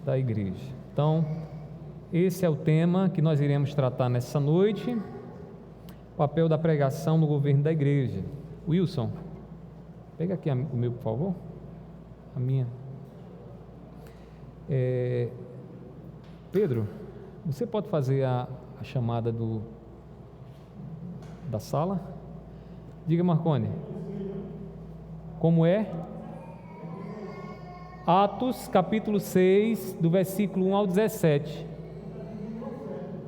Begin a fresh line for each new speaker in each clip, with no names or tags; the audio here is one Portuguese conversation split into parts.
da igreja. Então, esse é o tema que nós iremos tratar nessa noite: o papel da pregação no governo da igreja. Wilson, pega aqui o meu, por favor, a minha. Pedro, você pode fazer a chamada da sala? Diga, Marcone, como é? Atos capítulo 6, do versículo 1 ao 17.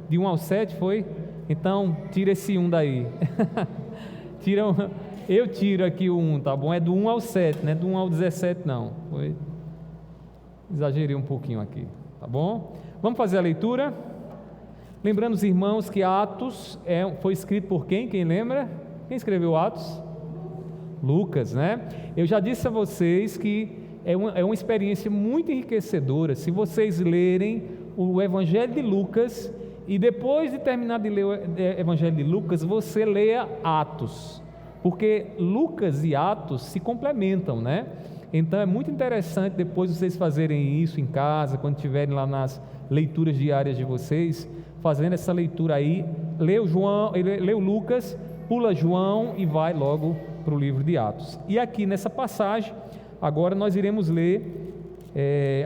De 1 ao 7 foi? Então, tira esse 1 daí. Eu tiro aqui o 1, tá bom? É do 1 ao 7, não é do 1 ao 17 não. Exagerei um pouquinho aqui, tá bom? Vamos fazer a leitura? Lembrando os irmãos que Atos foi escrito por quem? Quem lembra? Quem escreveu Atos? Lucas, né? Eu já disse a vocês que é uma experiência muito enriquecedora se vocês lerem o Evangelho de Lucas e depois de terminar de ler o Evangelho de Lucas, você leia Atos, porque Lucas e Atos se complementam, né? Então é muito interessante depois vocês fazerem isso em casa, quando estiverem lá nas leituras diárias de vocês, fazendo essa leitura aí, lê o Lucas, pula João e vai logo para o livro de Atos. E aqui nessa passagem, agora nós iremos ler,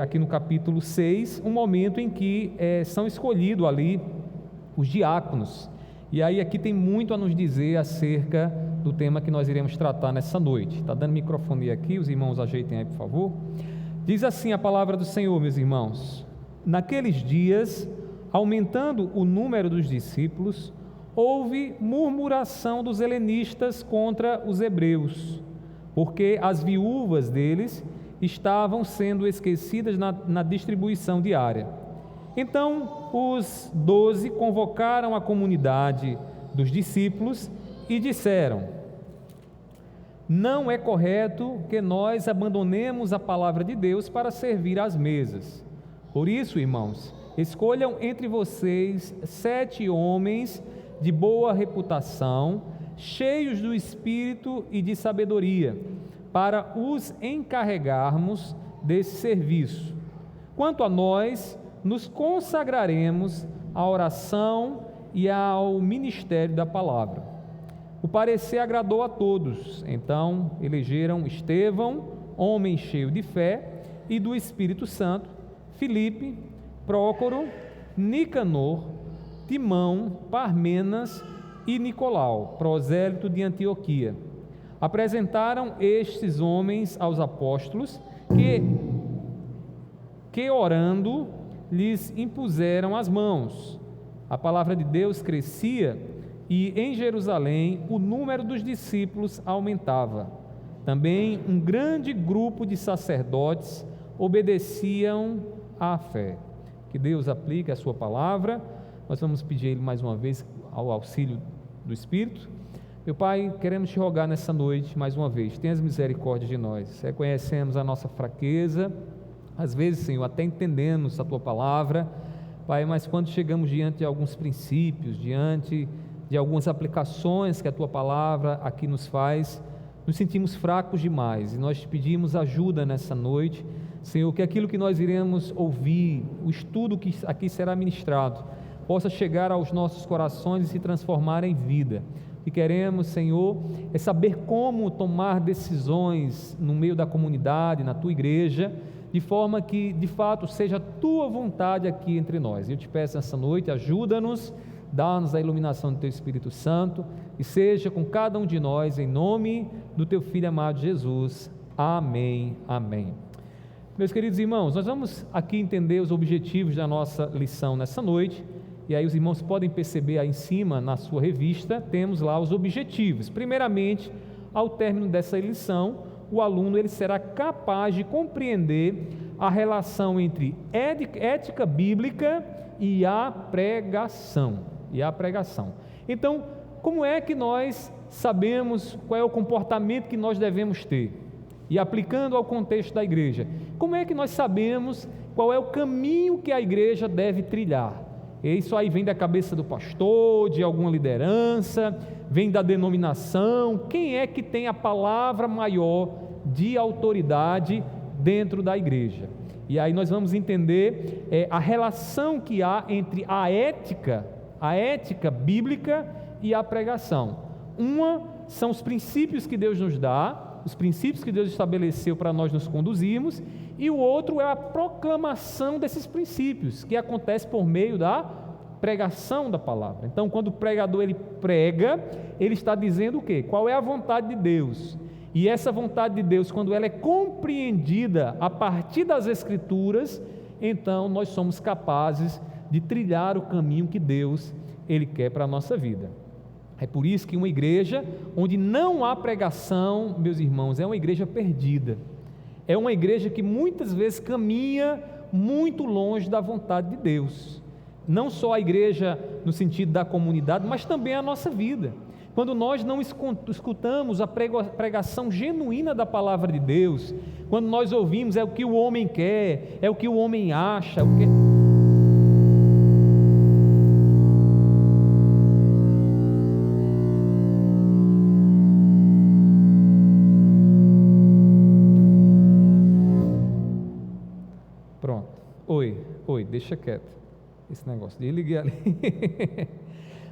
aqui no capítulo 6, um momento em que são escolhidos ali os diáconos. E aí aqui tem muito a nos dizer acerca do tema que nós iremos tratar nessa noite. Está dando microfonia aqui, os irmãos ajeitem aí, por favor. Diz assim a palavra do Senhor, meus irmãos: naqueles dias, aumentando o número dos discípulos, houve murmuração dos helenistas contra os hebreus, porque as viúvas deles estavam sendo esquecidas na distribuição diária. Então os 12 convocaram a comunidade dos discípulos e disseram: não é correto que nós abandonemos a palavra de Deus para servir às mesas. Por isso, irmãos, escolham entre vocês 7 homens de boa reputação, cheios do Espírito e de sabedoria, para os encarregarmos desse serviço. Quanto a nós, nos consagraremos à oração e ao ministério da palavra. O parecer agradou a todos. Então elegeram Estevão, homem cheio de fé e do Espírito Santo, Filipe, Prócoro, Nicanor, Timão, Parmenas e Nicolau, prosélito de Antioquia. Apresentaram estes homens aos apóstolos, que orando lhes impuseram as mãos. A palavra de Deus crescia e em Jerusalém o número dos discípulos aumentava. Também um grande grupo de sacerdotes obedeciam à fé. Que Deus aplique a sua palavra. Nós vamos pedir a Ele mais uma vez ao auxílio do Espírito. Meu Pai, queremos te rogar nessa noite mais uma vez, tenhas misericórdia de nós. Reconhecemos a nossa fraqueza, às vezes, Senhor, até entendemos a tua palavra, Pai, mas quando chegamos diante de alguns princípios, diante de algumas aplicações que a tua palavra aqui nos faz, nos sentimos fracos demais e nós te pedimos ajuda nessa noite, Senhor, que aquilo que nós iremos ouvir, o estudo que aqui será ministrado, possa chegar aos nossos corações e se transformar em vida. E queremos, Senhor, saber como tomar decisões no meio da comunidade, na tua igreja, de forma que, de fato, seja a tua vontade aqui entre nós. Eu te peço nessa noite, ajuda-nos, dá-nos a iluminação do teu Espírito Santo, e seja com cada um de nós, em nome do teu Filho amado Jesus. Amém, amém. Meus queridos irmãos, nós vamos aqui entender os objetivos da nossa lição nessa noite. E aí os irmãos podem perceber aí em cima, na sua revista, temos lá os objetivos. Primeiramente, ao término dessa lição, o aluno ele será capaz de compreender a relação entre ética bíblica e a pregação. Então, como é que nós sabemos qual é o comportamento que nós devemos ter? E aplicando ao contexto da igreja, como é que nós sabemos qual é o caminho que a igreja deve trilhar? Isso aí vem da cabeça do pastor, de alguma liderança, vem da denominação. Quem é que tem a palavra maior de autoridade dentro da igreja? E aí nós vamos entender a relação que há entre a ética bíblica e a pregação. Uma são os princípios que Deus nos dá, os princípios que Deus estabeleceu para nós nos conduzirmos, e o outro é a proclamação desses princípios, que acontece por meio da pregação da palavra. Então, quando o pregador ele prega, ele está dizendo o quê? Qual é a vontade de Deus? E essa vontade de Deus, quando ela é compreendida a partir das Escrituras, então nós somos capazes de trilhar o caminho que Deus ele quer para a nossa vida. É por isso que uma igreja onde não há pregação, meus irmãos, é uma igreja perdida. É uma igreja que muitas vezes caminha muito longe da vontade de Deus. Não só a igreja no sentido da comunidade, mas também a nossa vida. Quando nós não escutamos a pregação genuína da palavra de Deus, quando nós ouvimos é o que o homem quer, é o que o homem acha, é o que... Pronto. Oi, deixa quieto esse negócio. Desliguei ali.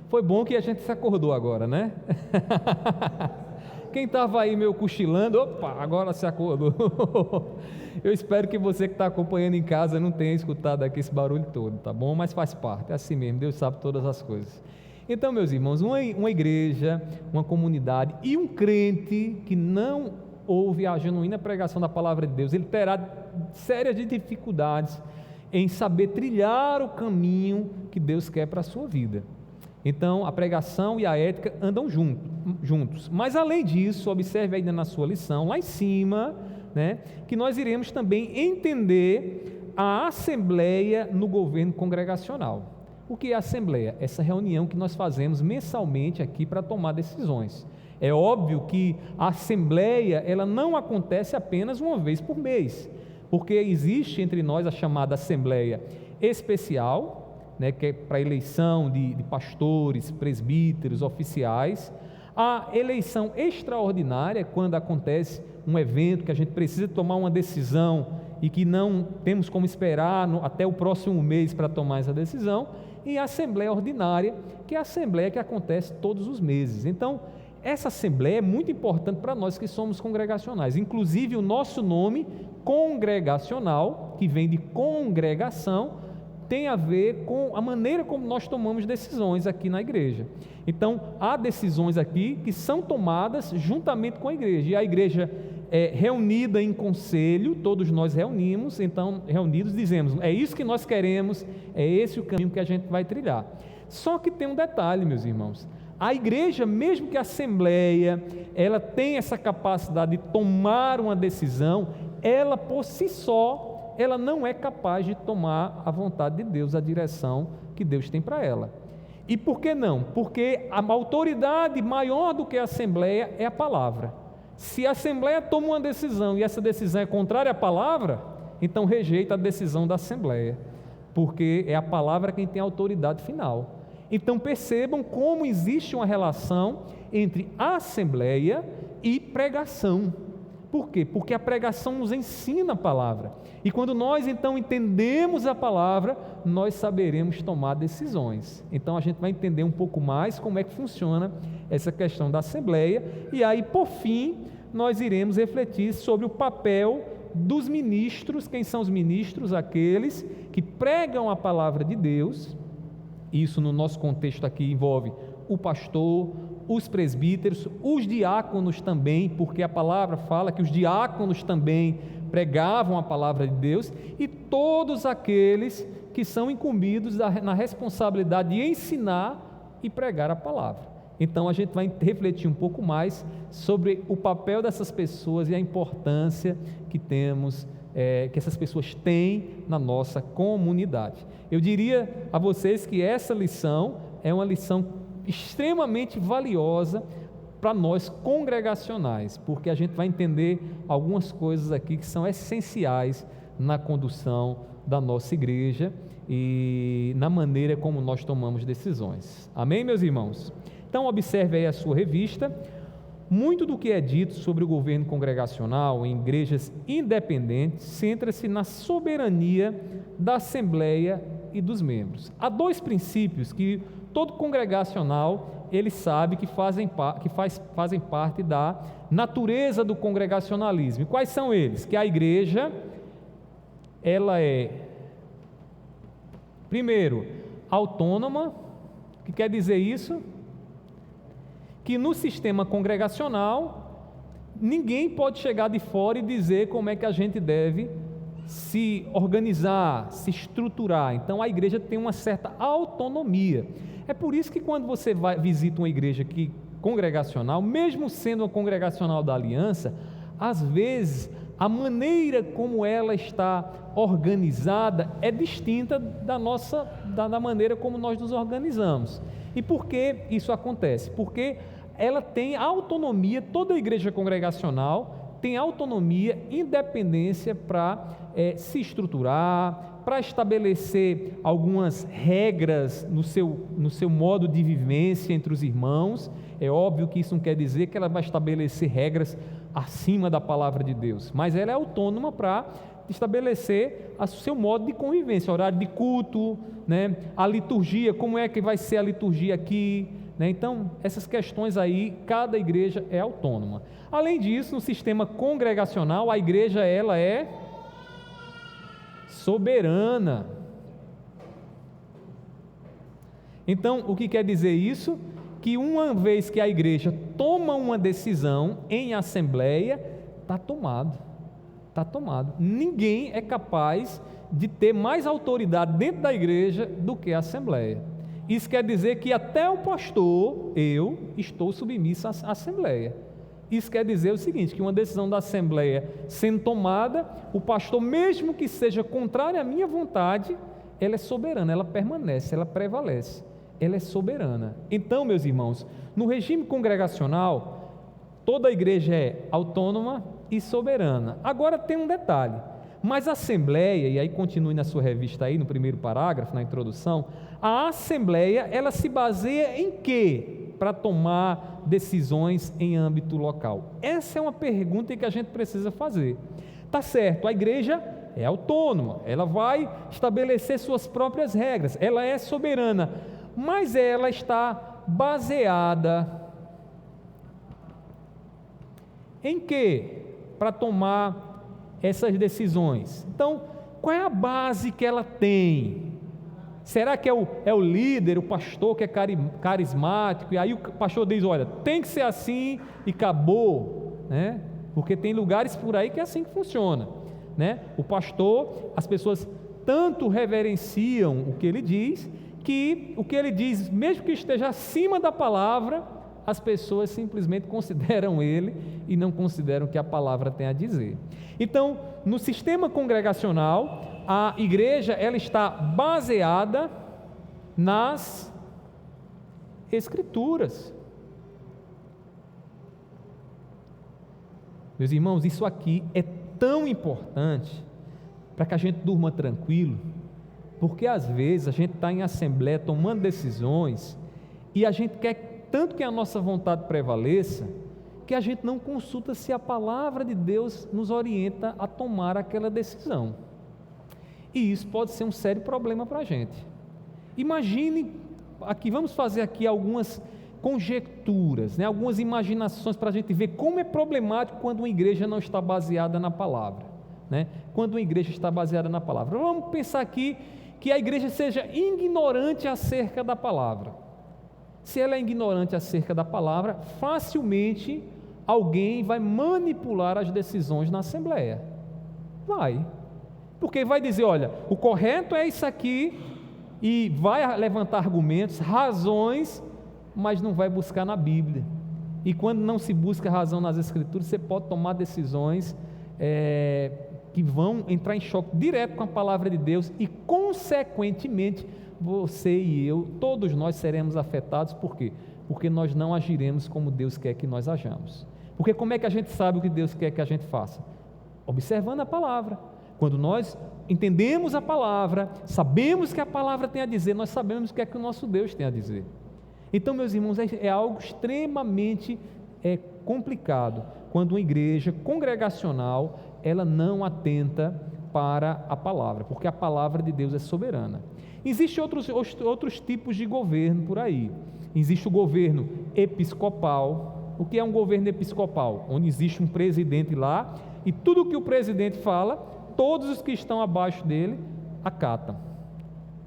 Foi bom que a gente se acordou agora, né? Quem estava aí meio cochilando, opa, agora se acordou. Eu espero que você que está acompanhando em casa não tenha escutado aqui esse barulho todo, tá bom? Mas faz parte, é assim mesmo, Deus sabe todas as coisas. Então, meus irmãos, uma igreja, uma comunidade e um crente que não ouve a genuína pregação da palavra de Deus, ele terá sérias dificuldades em saber trilhar o caminho que Deus quer para a sua vida. Então, a pregação e a ética andam juntos. Mas, além disso, observe ainda na sua lição, lá em cima, né, que nós iremos também entender a assembleia no governo congregacional. O que é a assembleia? Essa reunião que nós fazemos mensalmente aqui para tomar decisões. É óbvio que a assembleia, ela não acontece apenas uma vez por mês, porque existe entre nós a chamada assembleia especial, né, que é para eleição de pastores, presbíteros, oficiais, a eleição extraordinária, quando acontece um evento que a gente precisa tomar uma decisão e que não temos como esperar até o próximo mês para tomar essa decisão, e a assembleia ordinária, que é a assembleia que acontece todos os meses. Então, essa assembleia é muito importante para nós que somos congregacionais, inclusive o nosso nome congregacional, que vem de congregação, tem a ver com a maneira como nós tomamos decisões aqui na igreja. Então, há decisões aqui que são tomadas juntamente com a igreja, e a igreja é reunida em conselho, todos nós reunimos, então, reunidos dizemos, é isso que nós queremos, é esse o caminho que a gente vai trilhar. Só que tem um detalhe, meus irmãos, a igreja, mesmo que a assembleia, ela tem essa capacidade de tomar uma decisão, ela por si só, ela não é capaz de tomar a vontade de Deus, a direção que Deus tem para ela. E por que não? Porque a autoridade maior do que a assembleia é a palavra. Se a assembleia toma uma decisão e essa decisão é contrária à palavra, então rejeita a decisão da assembleia, porque é a palavra quem tem a autoridade final. Então percebam como existe uma relação entre a assembleia e pregação. Por quê? Porque a pregação nos ensina a palavra. E quando nós então entendemos a palavra, nós saberemos tomar decisões. Então a gente vai entender um pouco mais como é que funciona essa questão da assembleia. E aí, por fim, nós iremos refletir sobre o papel dos ministros. Quem são os ministros? Aqueles que pregam a palavra de Deus. Isso no nosso contexto aqui envolve o pastor, os presbíteros, os diáconos também, porque a palavra fala que os diáconos também pregavam a palavra de Deus, e todos aqueles que são incumbidos na responsabilidade de ensinar e pregar a palavra. Então a gente vai refletir um pouco mais sobre o papel dessas pessoas e a importância que temos, que essas pessoas têm na nossa comunidade. Eu diria a vocês que essa lição é uma lição extremamente valiosa para nós congregacionais, porque a gente vai entender algumas coisas aqui que são essenciais na condução da nossa igreja e na maneira como nós tomamos decisões. Amém, meus irmãos? Então observe aí a sua revista. muito do que é dito sobre o governo congregacional em igrejas independentes centra-se na soberania da Assembleia e dos membros. Há dois princípios que todo congregacional ele sabe que fazem parte da natureza do congregacionalismo. E quais são eles? Que a igreja, ela é, primeiro, autônoma. O que quer dizer isso? Que no sistema congregacional, ninguém pode chegar de fora e dizer como é que a gente deve se organizar, se estruturar. Então a igreja tem uma certa autonomia. É por isso que quando você visita uma igreja congregacional, mesmo sendo uma congregacional da aliança, às vezes a maneira como ela está organizada é distinta da maneira como nós nos organizamos. E por que isso acontece? Porque ela tem autonomia, toda igreja congregacional tem autonomia, independência para se estruturar, para estabelecer algumas regras no seu modo de vivência entre os irmãos. É óbvio que isso não quer dizer que ela vai estabelecer regras acima da palavra de Deus, mas ela é autônoma para estabelecer o seu modo de convivência, horário de culto, né? A liturgia, como é que vai ser a liturgia aqui, né? Então, essas questões aí, cada igreja é autônoma. Além disso, no sistema congregacional, a igreja ela é soberana. Então, o que quer dizer isso? Que uma vez que a igreja toma uma decisão em assembleia, está tomado. Ninguém é capaz de ter mais autoridade dentro da igreja do que a assembleia. Isso quer dizer que até o pastor, eu estou submisso à assembleia. Isso quer dizer o seguinte, que uma decisão da assembleia sendo tomada, o pastor, mesmo que seja contrária à minha vontade, ela é soberana, ela permanece, ela prevalece, ela é soberana. Então, meus irmãos, no regime congregacional, toda a igreja é autônoma e soberana. Agora tem um detalhe, mas a assembleia, e aí continue na sua revista aí, no primeiro parágrafo, na introdução, a assembleia, ela se baseia em quê? Para tomar decisões em âmbito local. Essa é uma pergunta que a gente precisa fazer. Tá certo, a igreja é autônoma, ela vai estabelecer suas próprias regras, ela é soberana, mas ela está baseada em quê? Para tomar essas decisões. Então, qual é a base que ela tem? Será que é o líder, o pastor que é carismático, e aí o pastor diz, olha, tem que ser assim e acabou, né? Porque tem lugares por aí que é assim que funciona, né? O pastor, as pessoas tanto reverenciam o que ele diz, que o que ele diz, mesmo que esteja acima da palavra, as pessoas simplesmente consideram ele e não consideram o que a palavra tem a dizer. Então, no sistema congregacional, a igreja ela está baseada nas Escrituras. Meus irmãos, isso aqui é tão importante para que a gente durma tranquilo, porque às vezes a gente está em assembleia tomando decisões e a gente quer tanto que a nossa vontade prevaleça, que a gente não consulta se a palavra de Deus nos orienta a tomar aquela decisão. E isso pode ser um sério problema para a gente. Imagine, aqui vamos fazer aqui algumas conjecturas, né, algumas imaginações para a gente ver como é problemático quando uma igreja não está baseada na palavra, né? Quando uma igreja está baseada na palavra. Vamos pensar aqui que a igreja seja ignorante acerca da palavra. Se ela é ignorante acerca da palavra, facilmente alguém vai manipular as decisões na assembleia. Vai. Porque vai dizer, olha, o correto é isso aqui, e vai levantar argumentos, razões, mas não vai buscar na Bíblia. E quando não se busca razão nas Escrituras, você pode tomar decisões que vão entrar em choque direto com a palavra de Deus e, consequentemente, você e eu, todos nós seremos afetados. Por quê? Porque nós não agiremos como Deus quer que nós hajamos. Porque como é que a gente sabe o que Deus quer que a gente faça? Observando a palavra. Quando nós entendemos a palavra, sabemos o que a palavra tem a dizer, nós sabemos o que é que o nosso Deus tem a dizer. Então, meus irmãos, é algo extremamente é complicado quando uma igreja congregacional ela não atenta para a palavra, porque a palavra de Deus é soberana. Existem outros tipos de governo por aí. Existe o governo episcopal. O que é um governo episcopal? Onde existe um presidente lá e tudo que o presidente fala, todos os que estão abaixo dele acatam.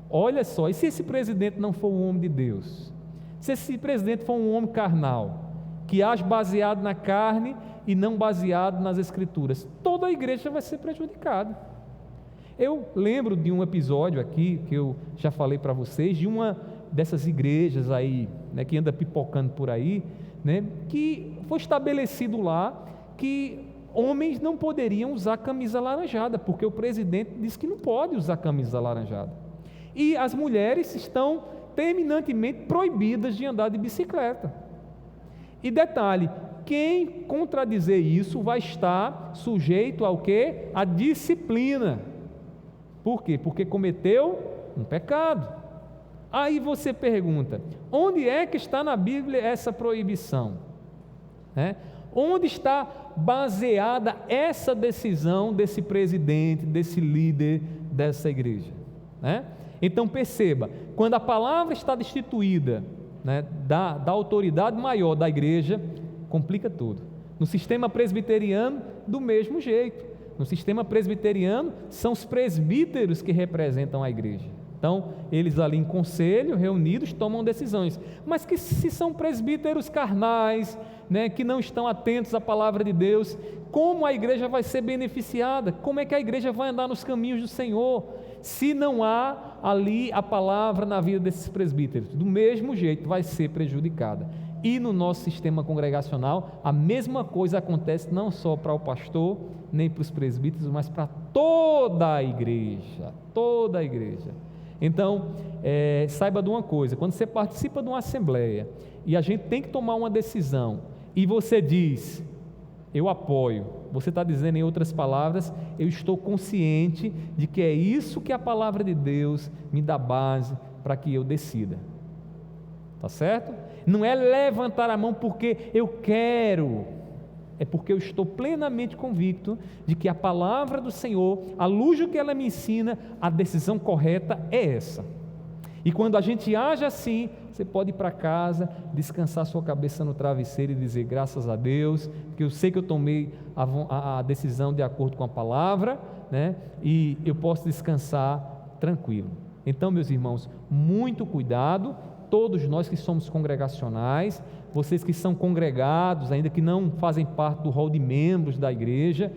Olha só, e se esse presidente não for um homem de Deus? Se esse presidente for um homem carnal, que age baseado na carne e não baseado nas escrituras, toda a igreja vai ser prejudicada. Eu lembro de um episódio aqui, que eu já falei para vocês, de uma dessas igrejas aí, né, que anda pipocando por aí, né, que foi estabelecido lá que homens não poderiam usar camisa alaranjada, porque o presidente disse que não pode usar camisa alaranjada. E as mulheres estão terminantemente proibidas de andar de bicicleta. E detalhe, quem contradizer isso vai estar sujeito ao quê? A disciplina. Por quê? Porque cometeu um pecado. Aí você pergunta, onde é que está na Bíblia essa proibição? Onde está baseada essa decisão desse presidente, desse líder dessa igreja? Então perceba, quando a palavra está destituída, da autoridade maior da igreja, complica tudo. No sistema presbiteriano, do mesmo jeito. No sistema presbiteriano, são os presbíteros que representam a igreja. Então, eles ali em conselho, reunidos, tomam decisões. Mas que se são presbíteros carnais, que não estão atentos à palavra de Deus, como a igreja vai ser beneficiada? Como é que a igreja vai andar nos caminhos do Senhor, se não há ali a palavra na vida desses presbíteros? Do mesmo jeito, vai ser prejudicada. E no nosso sistema congregacional, a mesma coisa acontece não só para o pastor, nem para os presbíteros, mas para toda a igreja, toda a igreja. Então, saiba de uma coisa, quando você participa de uma assembleia, e a gente tem que tomar uma decisão, e você diz, eu apoio, você está dizendo em outras palavras, eu estou consciente de que é isso que a palavra de Deus me dá base para que eu decida. Está certo? Não é levantar a mão porque eu quero, é porque eu estou plenamente convicto de que a palavra do Senhor, à luz do que ela me ensina, a decisão correta é essa. E quando a gente age assim, você pode ir para casa, descansar sua cabeça no travesseiro e dizer graças a Deus, porque eu sei que eu tomei a decisão de acordo com a palavra, e eu posso descansar tranquilo. Então, meus irmãos, muito cuidado. Todos nós que somos congregacionais, vocês que são congregados, ainda que não fazem parte do rol de membros da igreja,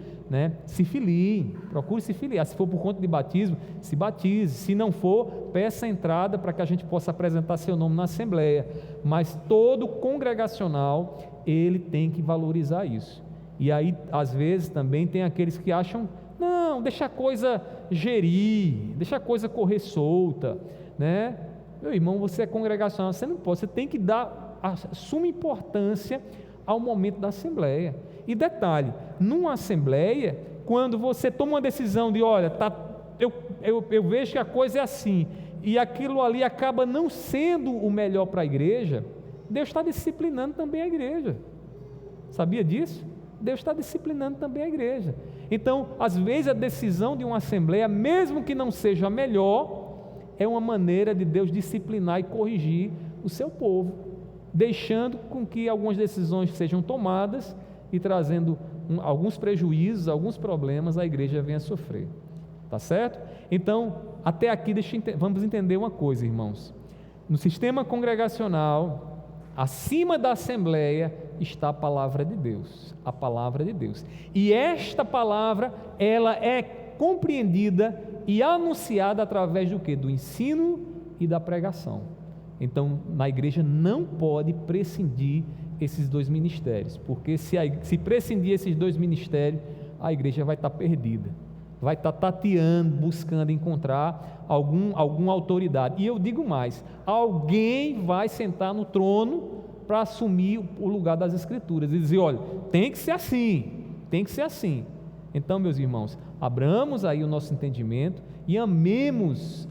se filiem, procure se filiar. Se for por conta de batismo, se batize. Se não for, peça entrada para que a gente possa apresentar seu nome na assembleia. Mas todo congregacional, ele tem que valorizar isso. E aí, às vezes, também tem aqueles que acham, não, deixa a coisa gerir, deixa a coisa correr solta, Meu irmão, você é congregacional, você não pode, você tem que dar a suma importância ao momento da assembleia. E detalhe, numa assembleia, quando você toma uma decisão de, olha, eu vejo que a coisa é assim, e aquilo ali acaba não sendo o melhor para a igreja, Deus está disciplinando também a igreja. Sabia disso? Deus está disciplinando também a igreja. Então, às vezes a decisão de uma assembleia, mesmo que não seja a melhor, é uma maneira de Deus disciplinar e corrigir o seu povo, deixando com que algumas decisões sejam tomadas e trazendo alguns prejuízos, alguns problemas a igreja venha a sofrer. Tá certo? Então, até aqui vamos entender uma coisa, irmãos. No sistema congregacional, acima da assembleia está a palavra de Deus, a palavra de Deus. E esta palavra, ela é compreendida e anunciada através do quê? Do ensino e da pregação. Então, na igreja não pode prescindir esses dois ministérios, porque se prescindir esses dois ministérios, a igreja vai estar perdida, vai estar tateando, buscando encontrar alguma autoridade. E eu digo mais, alguém vai sentar no trono para assumir o lugar das escrituras e dizer, olha, tem que ser assim, tem que ser assim. Então, meus irmãos, abramos aí o nosso entendimento e amemos,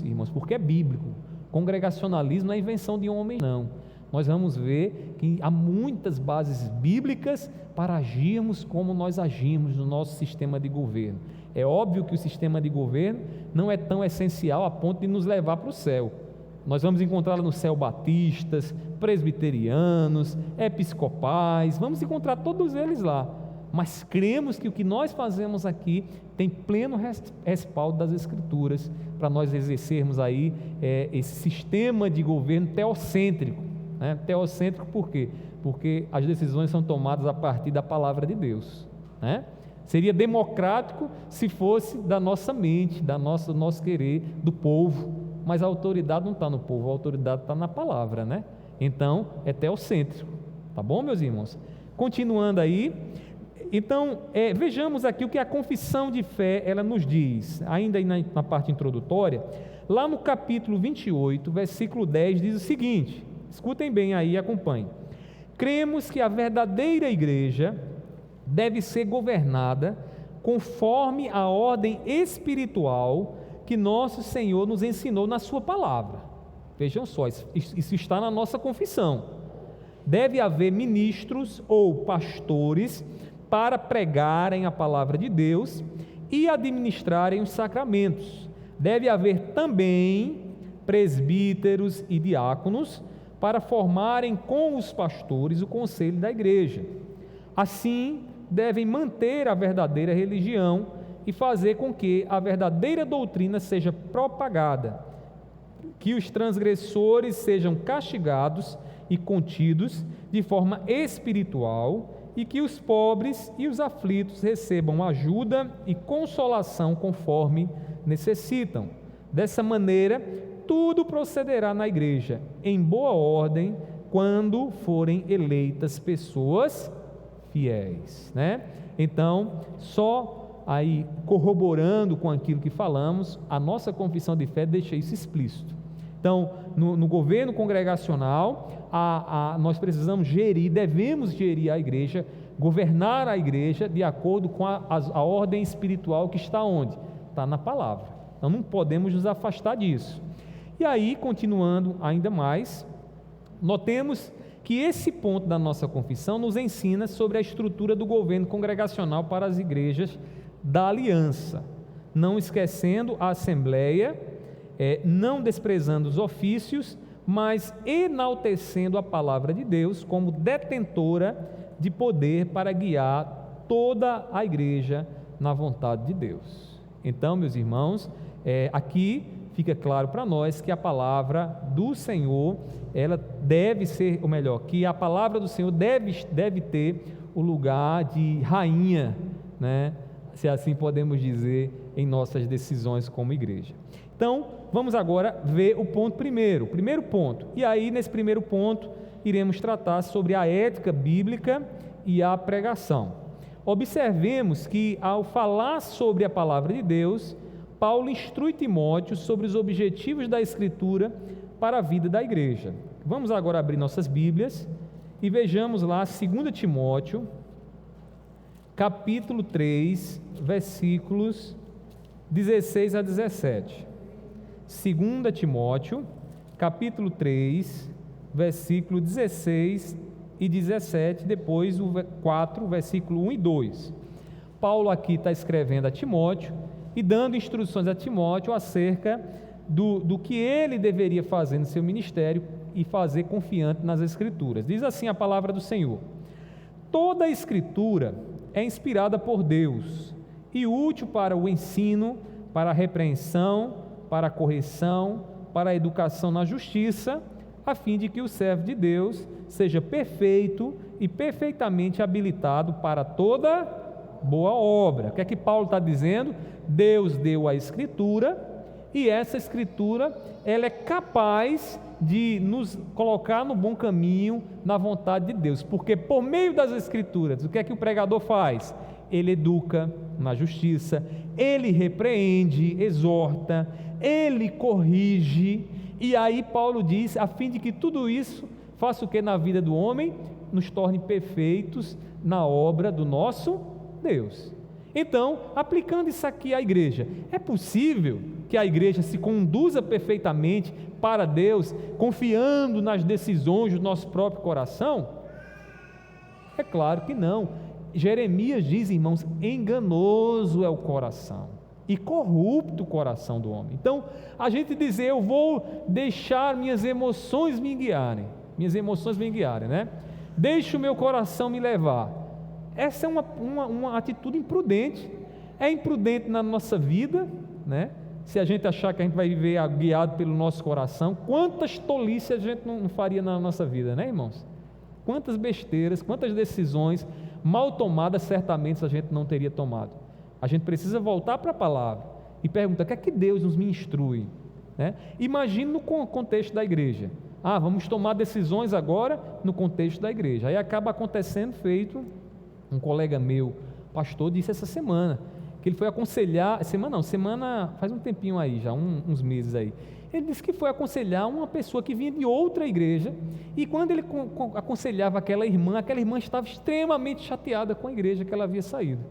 irmãos, porque é bíblico. Congregacionalismo não é invenção de um homem, não. nós vamos ver que há muitas bases bíblicas para agirmos como nós agimos no nosso sistema de governo. É óbvio que o sistema de governo não é tão essencial a ponto de nos levar para o céu. Nós vamos encontrar no céu batistas, presbiterianos, episcopais, vamos encontrar todos eles lá. Mas cremos que o que nós fazemos aqui tem pleno respaldo das Escrituras para nós exercermos aí esse sistema de governo teocêntrico. Teocêntrico por quê? Porque as decisões são tomadas a partir da palavra de Deus, né? Seria democrático se fosse da nossa mente, do nosso querer, do povo, mas a autoridade não está no povo, a autoridade está na palavra, né? Então é teocêntrico, tá bom, meus irmãos? Continuando aí, então vejamos aqui o que a confissão de fé ela nos diz, ainda aí na parte introdutória. Lá no capítulo 28, versículo 10 diz o seguinte, escutem bem aí e acompanhem: cremos que a verdadeira igreja deve ser governada conforme a ordem espiritual que nosso Senhor nos ensinou na sua palavra. Vejam só, isso está na nossa confissão. Deve haver ministros ou pastores para pregarem a palavra de Deus e administrarem os sacramentos. Deve haver também presbíteros e diáconos para formarem com os pastores o conselho da igreja. Assim, devem manter a verdadeira religião e fazer com que a verdadeira doutrina seja propagada, que os transgressores sejam castigados e contidos de forma espiritual e que os pobres e os aflitos recebam ajuda e consolação conforme necessitam. Dessa maneira, tudo procederá na igreja em boa ordem quando forem eleitas pessoas fiéis, né? Então, só aí corroborando com aquilo que falamos, a nossa confissão de fé deixa isso explícito. Então, no governo congregacional, nós precisamos devemos gerir a igreja, governar a igreja de acordo com a ordem espiritual que está onde? Está na palavra. Então, não podemos nos afastar disso. E aí, continuando ainda mais, notemos que esse ponto da nossa confissão nos ensina sobre a estrutura do governo congregacional para as igrejas da aliança, não esquecendo a assembleia, não desprezando os ofícios, mas enaltecendo a palavra de Deus como detentora de poder para guiar toda a igreja na vontade de Deus. Então, meus irmãos, aqui fica claro para nós que a palavra do Senhor, ela deve ser, ou melhor, que a palavra do Senhor deve ter o lugar de rainha, né? Se assim podemos dizer, em nossas decisões como igreja. Então, vamos agora ver o primeiro ponto. E aí, nesse primeiro ponto, iremos tratar sobre a ética bíblica e a pregação. Observemos que, ao falar sobre a palavra de Deus, Paulo instrui Timóteo sobre os objetivos da Escritura para a vida da igreja. Vamos agora abrir nossas Bíblias e vejamos lá 2 Timóteo, capítulo 3, versículos 16 a 17. 2 Timóteo, capítulo 3, versículo 16 e 17, depois o 4, versículo 1 e 2. Paulo aqui está escrevendo a Timóteo e dando instruções a Timóteo acerca do que ele deveria fazer no seu ministério e fazer confiante nas Escrituras. Diz assim a palavra do Senhor: toda a Escritura é inspirada por Deus e útil para o ensino, para a repreensão, para a correção, para a educação na justiça, a fim de que o servo de Deus seja perfeito e perfeitamente habilitado para toda boa obra. O que é que Paulo está dizendo? Deus deu a Escritura e essa Escritura ela é capaz de nos colocar no bom caminho, na vontade de Deus, porque por meio das Escrituras, o que é que o pregador faz? Ele educa na justiça, ele repreende, exorta, ele corrige, e aí Paulo diz, a fim de que tudo isso faça o que na vida do homem? Nos torne perfeitos na obra do nosso Deus. Então, aplicando isso aqui à igreja, é possível que a igreja se conduza perfeitamente para Deus, confiando nas decisões do nosso próprio coração? É claro que não. Jeremias diz, irmãos, enganoso é o coração e corrupto o coração do homem. Então, a gente dizer, eu vou deixar minhas emoções me guiarem, né? Deixo o meu coração me levar. Essa é uma atitude imprudente. É imprudente na nossa vida, né? Se a gente achar que a gente vai viver guiado pelo nosso coração, quantas tolices a gente não faria na nossa vida, né, irmãos? Quantas besteiras, quantas decisões mal tomadas certamente a gente não teria tomado. A gente precisa voltar para a palavra e perguntar: o que é que Deus nos instrui, né? Imagine no contexto da igreja. Vamos tomar decisões agora no contexto da igreja. Aí acaba acontecendo feito um colega meu, pastor, disse essa semana, que ele foi aconselhar, semana faz um tempinho aí já, uns meses aí, ele disse que foi aconselhar uma pessoa que vinha de outra igreja, e quando ele aconselhava aquela irmã estava extremamente chateada com a igreja que ela havia saído,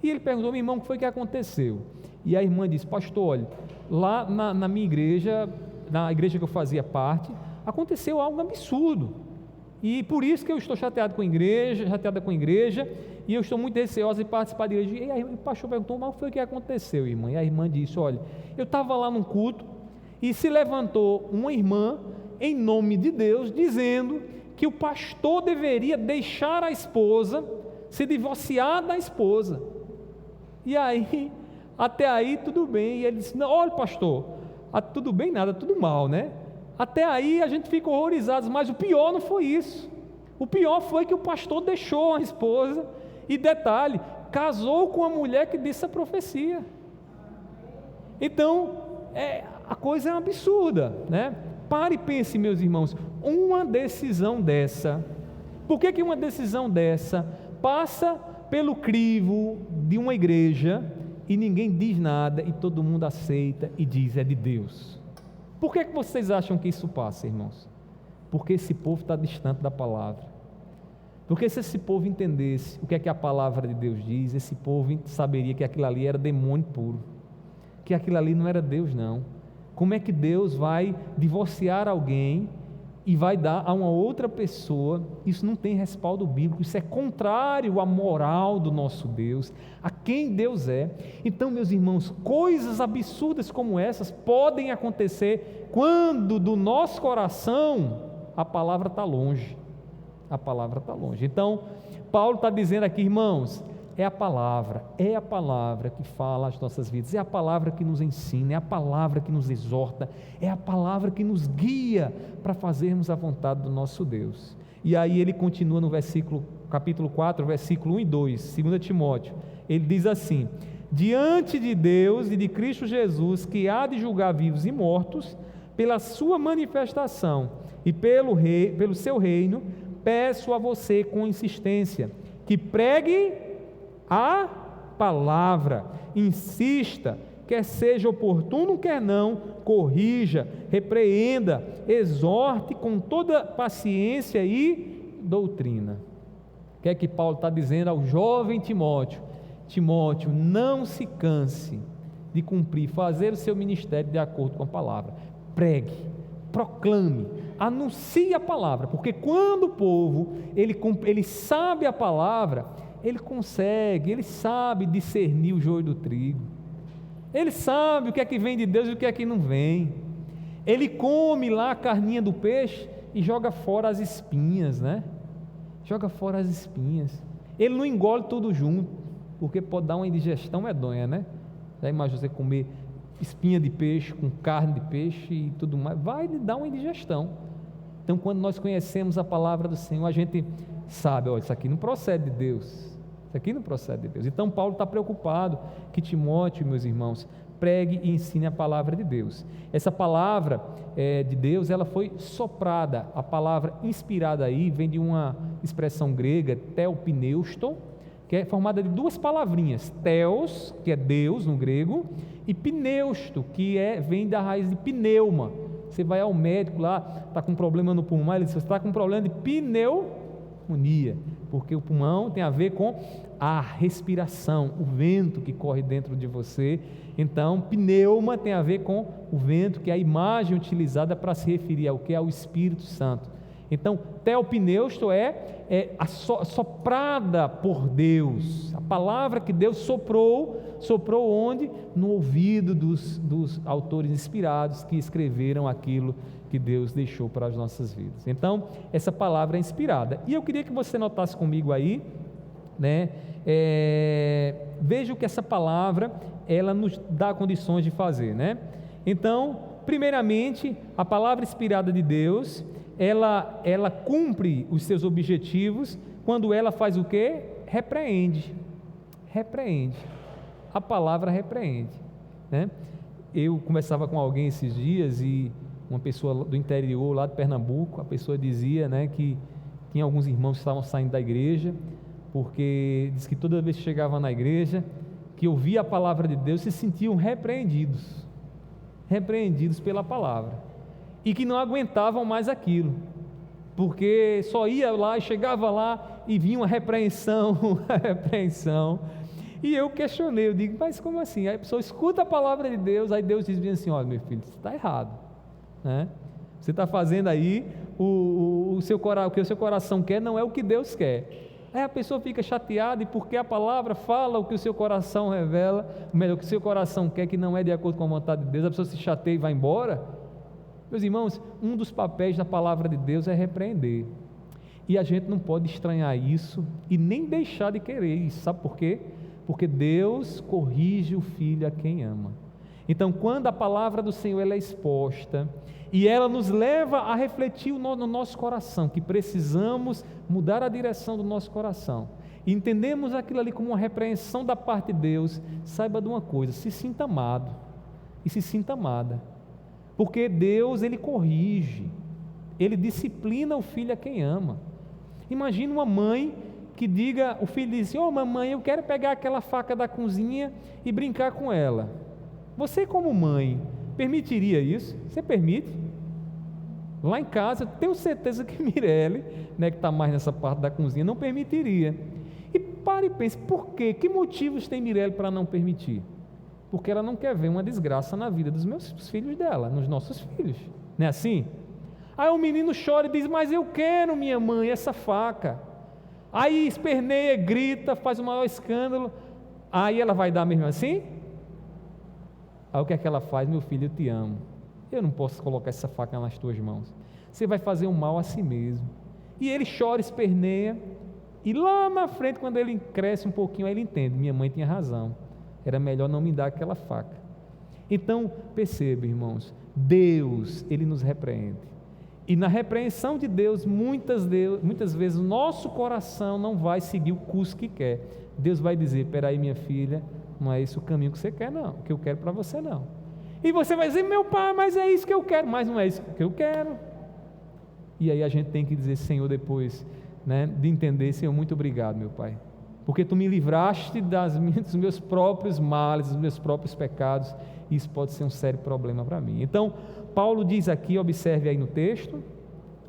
e ele perguntou: meu irmão, o que foi que aconteceu? E a irmã disse: pastor, olha, lá na minha igreja, na igreja que eu fazia parte, aconteceu algo absurdo, e por isso que eu estou chateada com a igreja, e eu estou muito receosa de participar da igreja. E aí o pastor perguntou: mas o que foi que aconteceu, irmã? E a irmã disse: olha, eu estava lá num culto, e se levantou uma irmã, em nome de Deus, dizendo que o pastor deveria deixar a esposa, se divorciar da esposa. E aí, até aí tudo bem, e ele disse: não, olha, pastor, tudo bem nada, tudo mal, né? Até aí a gente fica horrorizado, mas o pior não foi isso. O pior foi que o pastor deixou a esposa e, detalhe, casou com a mulher que disse a profecia. Então, a coisa é absurda, né? Pare e pense, meus irmãos, uma decisão dessa, por que uma decisão dessa passa pelo crivo de uma igreja e ninguém diz nada e todo mundo aceita e diz: é de Deus? Por que vocês acham que isso passa, irmãos? Porque esse povo está distante da palavra. Porque se esse povo entendesse o que é que a palavra de Deus diz, esse povo saberia que aquilo ali era demônio puro, que aquilo ali não era Deus, não. Como é que Deus vai divorciar alguém e vai dar a uma outra pessoa? Isso não tem respaldo bíblico, isso é contrário à moral do nosso Deus, a quem Deus é. Então, meus irmãos, coisas absurdas como essas podem acontecer quando do nosso coração a palavra está longe. A palavra está longe. Então, Paulo está dizendo aqui, irmãos, é a palavra que fala as nossas vidas, é a palavra que nos ensina, é a palavra que nos exorta, é a palavra que nos guia para fazermos a vontade do nosso Deus. E aí ele continua no capítulo 4, versículo 1 e 2, 2 Timóteo, ele diz assim: diante de Deus e de Cristo Jesus, que há de julgar vivos e mortos, pela sua manifestação e pelo seu reino, peço a você com insistência, que pregue a palavra, insista, quer seja oportuno, quer não, corrija, repreenda, exorte com toda paciência e doutrina. O que é que Paulo está dizendo ao jovem Timóteo? Timóteo, não se canse de cumprir, fazer o seu ministério de acordo com a palavra. Pregue, proclame, anuncie a palavra, porque quando o povo ele sabe a palavra, ele sabe discernir o joio do trigo, ele sabe o que é que vem de Deus e o que é que não vem. Ele come lá a carninha do peixe e joga fora as espinhas, né? Joga fora as espinhas. Ele não engole tudo junto, porque pode dar uma indigestão medonha, né? Já imagina você comer espinha de peixe com carne de peixe e tudo mais, vai lhe dar uma indigestão. Então, quando nós conhecemos a palavra do Senhor, a gente sabe: ó, isso aqui não procede de Deus, isso aqui não procede de Deus. Então Paulo está preocupado que Timóteo, meus irmãos, pregue e ensine a palavra de Deus. Essa palavra de Deus, ela foi soprada, a palavra inspirada aí vem de uma expressão grega, theopneuston, que é formada de duas palavrinhas, theos, que é Deus no grego, e pneusto, que vem da raiz de pneuma. Você vai ao médico lá, está com problema no pulmão, ele diz: você está com problema de pneumonia. porque o pulmão tem a ver com a respiração, o vento que corre dentro de você. Então, pneuma tem a ver com o vento, que é a imagem utilizada para se referir ao que é o Espírito Santo. Então, teopneusto é soprada por Deus, a palavra que Deus soprou onde? No ouvido dos autores inspirados que escreveram aquilo que Deus deixou para as nossas vidas. Então, essa palavra é inspirada. E eu queria que você notasse comigo aí, né? Veja o que essa palavra ela nos dá condições de fazer, né? Então, primeiramente, a palavra inspirada de Deus, ela cumpre os seus objetivos quando ela faz o quê? Repreende. A palavra repreende, né? Eu conversava com alguém esses dias e uma pessoa do interior lá de Pernambuco, a pessoa dizia, né, que tinha alguns irmãos que estavam saindo da igreja, porque diz que toda vez que chegava na igreja, que ouvia a palavra de Deus, se sentiam repreendidos pela palavra, e que não aguentavam mais aquilo, porque só ia lá e chegava lá e vinha uma repreensão, e eu questionei, eu digo, mas como assim? Aí a pessoa escuta a palavra de Deus, aí Deus diz bem assim, olha meu filho, você está errado, né? Você está fazendo aí o que o seu coração quer, não é o que Deus quer. Aí a pessoa fica chateada, e porque a palavra fala o que o seu coração revela, melhor, o que o seu coração quer, que não é de acordo com a vontade de Deus, a pessoa se chateia e vai embora. Meus irmãos, um dos papéis da palavra de Deus é repreender, e a gente não pode estranhar isso, e nem deixar de querer isso. Sabe por quê? Porque Deus corrige o filho a quem ama. Então, quando a palavra do Senhor ela é exposta, e ela nos leva a refletir no nosso coração, que precisamos mudar a direção do nosso coração, e entendemos aquilo ali como uma repreensão da parte de Deus, saiba de uma coisa, se sinta amado, e se sinta amada, porque Deus ele corrige, ele disciplina o filho a quem ama. Imagina uma mãe que diga, o filho diz, mamãe, eu quero pegar aquela faca da cozinha e brincar com ela. Você como mãe, permitiria isso? Você permite? Lá em casa, tenho certeza que Mirelle, né, que está mais nessa parte da cozinha, não permitiria. E pare e pense, por quê? Que motivos tem Mirelle para não permitir? Porque ela não quer ver uma desgraça na vida dos filhos dela, nos nossos filhos, não é assim? Aí o menino chora e diz, mas eu quero, minha mãe, essa faca. Aí esperneia, grita, faz o maior escândalo, aí ela vai dar mesmo assim? Aí o que é que ela faz? Meu filho, eu te amo, eu não posso colocar essa faca nas tuas mãos, você vai fazer um mal a si mesmo. E ele chora, esperneia, e lá na frente, quando ele cresce um pouquinho, aí ele entende, minha mãe tinha razão, era melhor não me dar aquela faca. Então perceba, irmãos, Deus ele nos repreende, e na repreensão de Deus, muitas vezes o nosso coração não vai seguir o curso que quer. Deus vai dizer, espera aí minha filha, não é esse o caminho que você quer não, o que eu quero para você não. E você vai dizer, meu pai, mas é isso que eu quero, mas não é isso que eu quero. E aí a gente tem que dizer, Senhor, depois, né, de entender, Senhor, muito obrigado, meu pai, porque tu me livraste dos meus próprios males, dos meus próprios pecados, e isso pode ser um sério problema para mim. Então, Paulo diz aqui, observe aí no texto,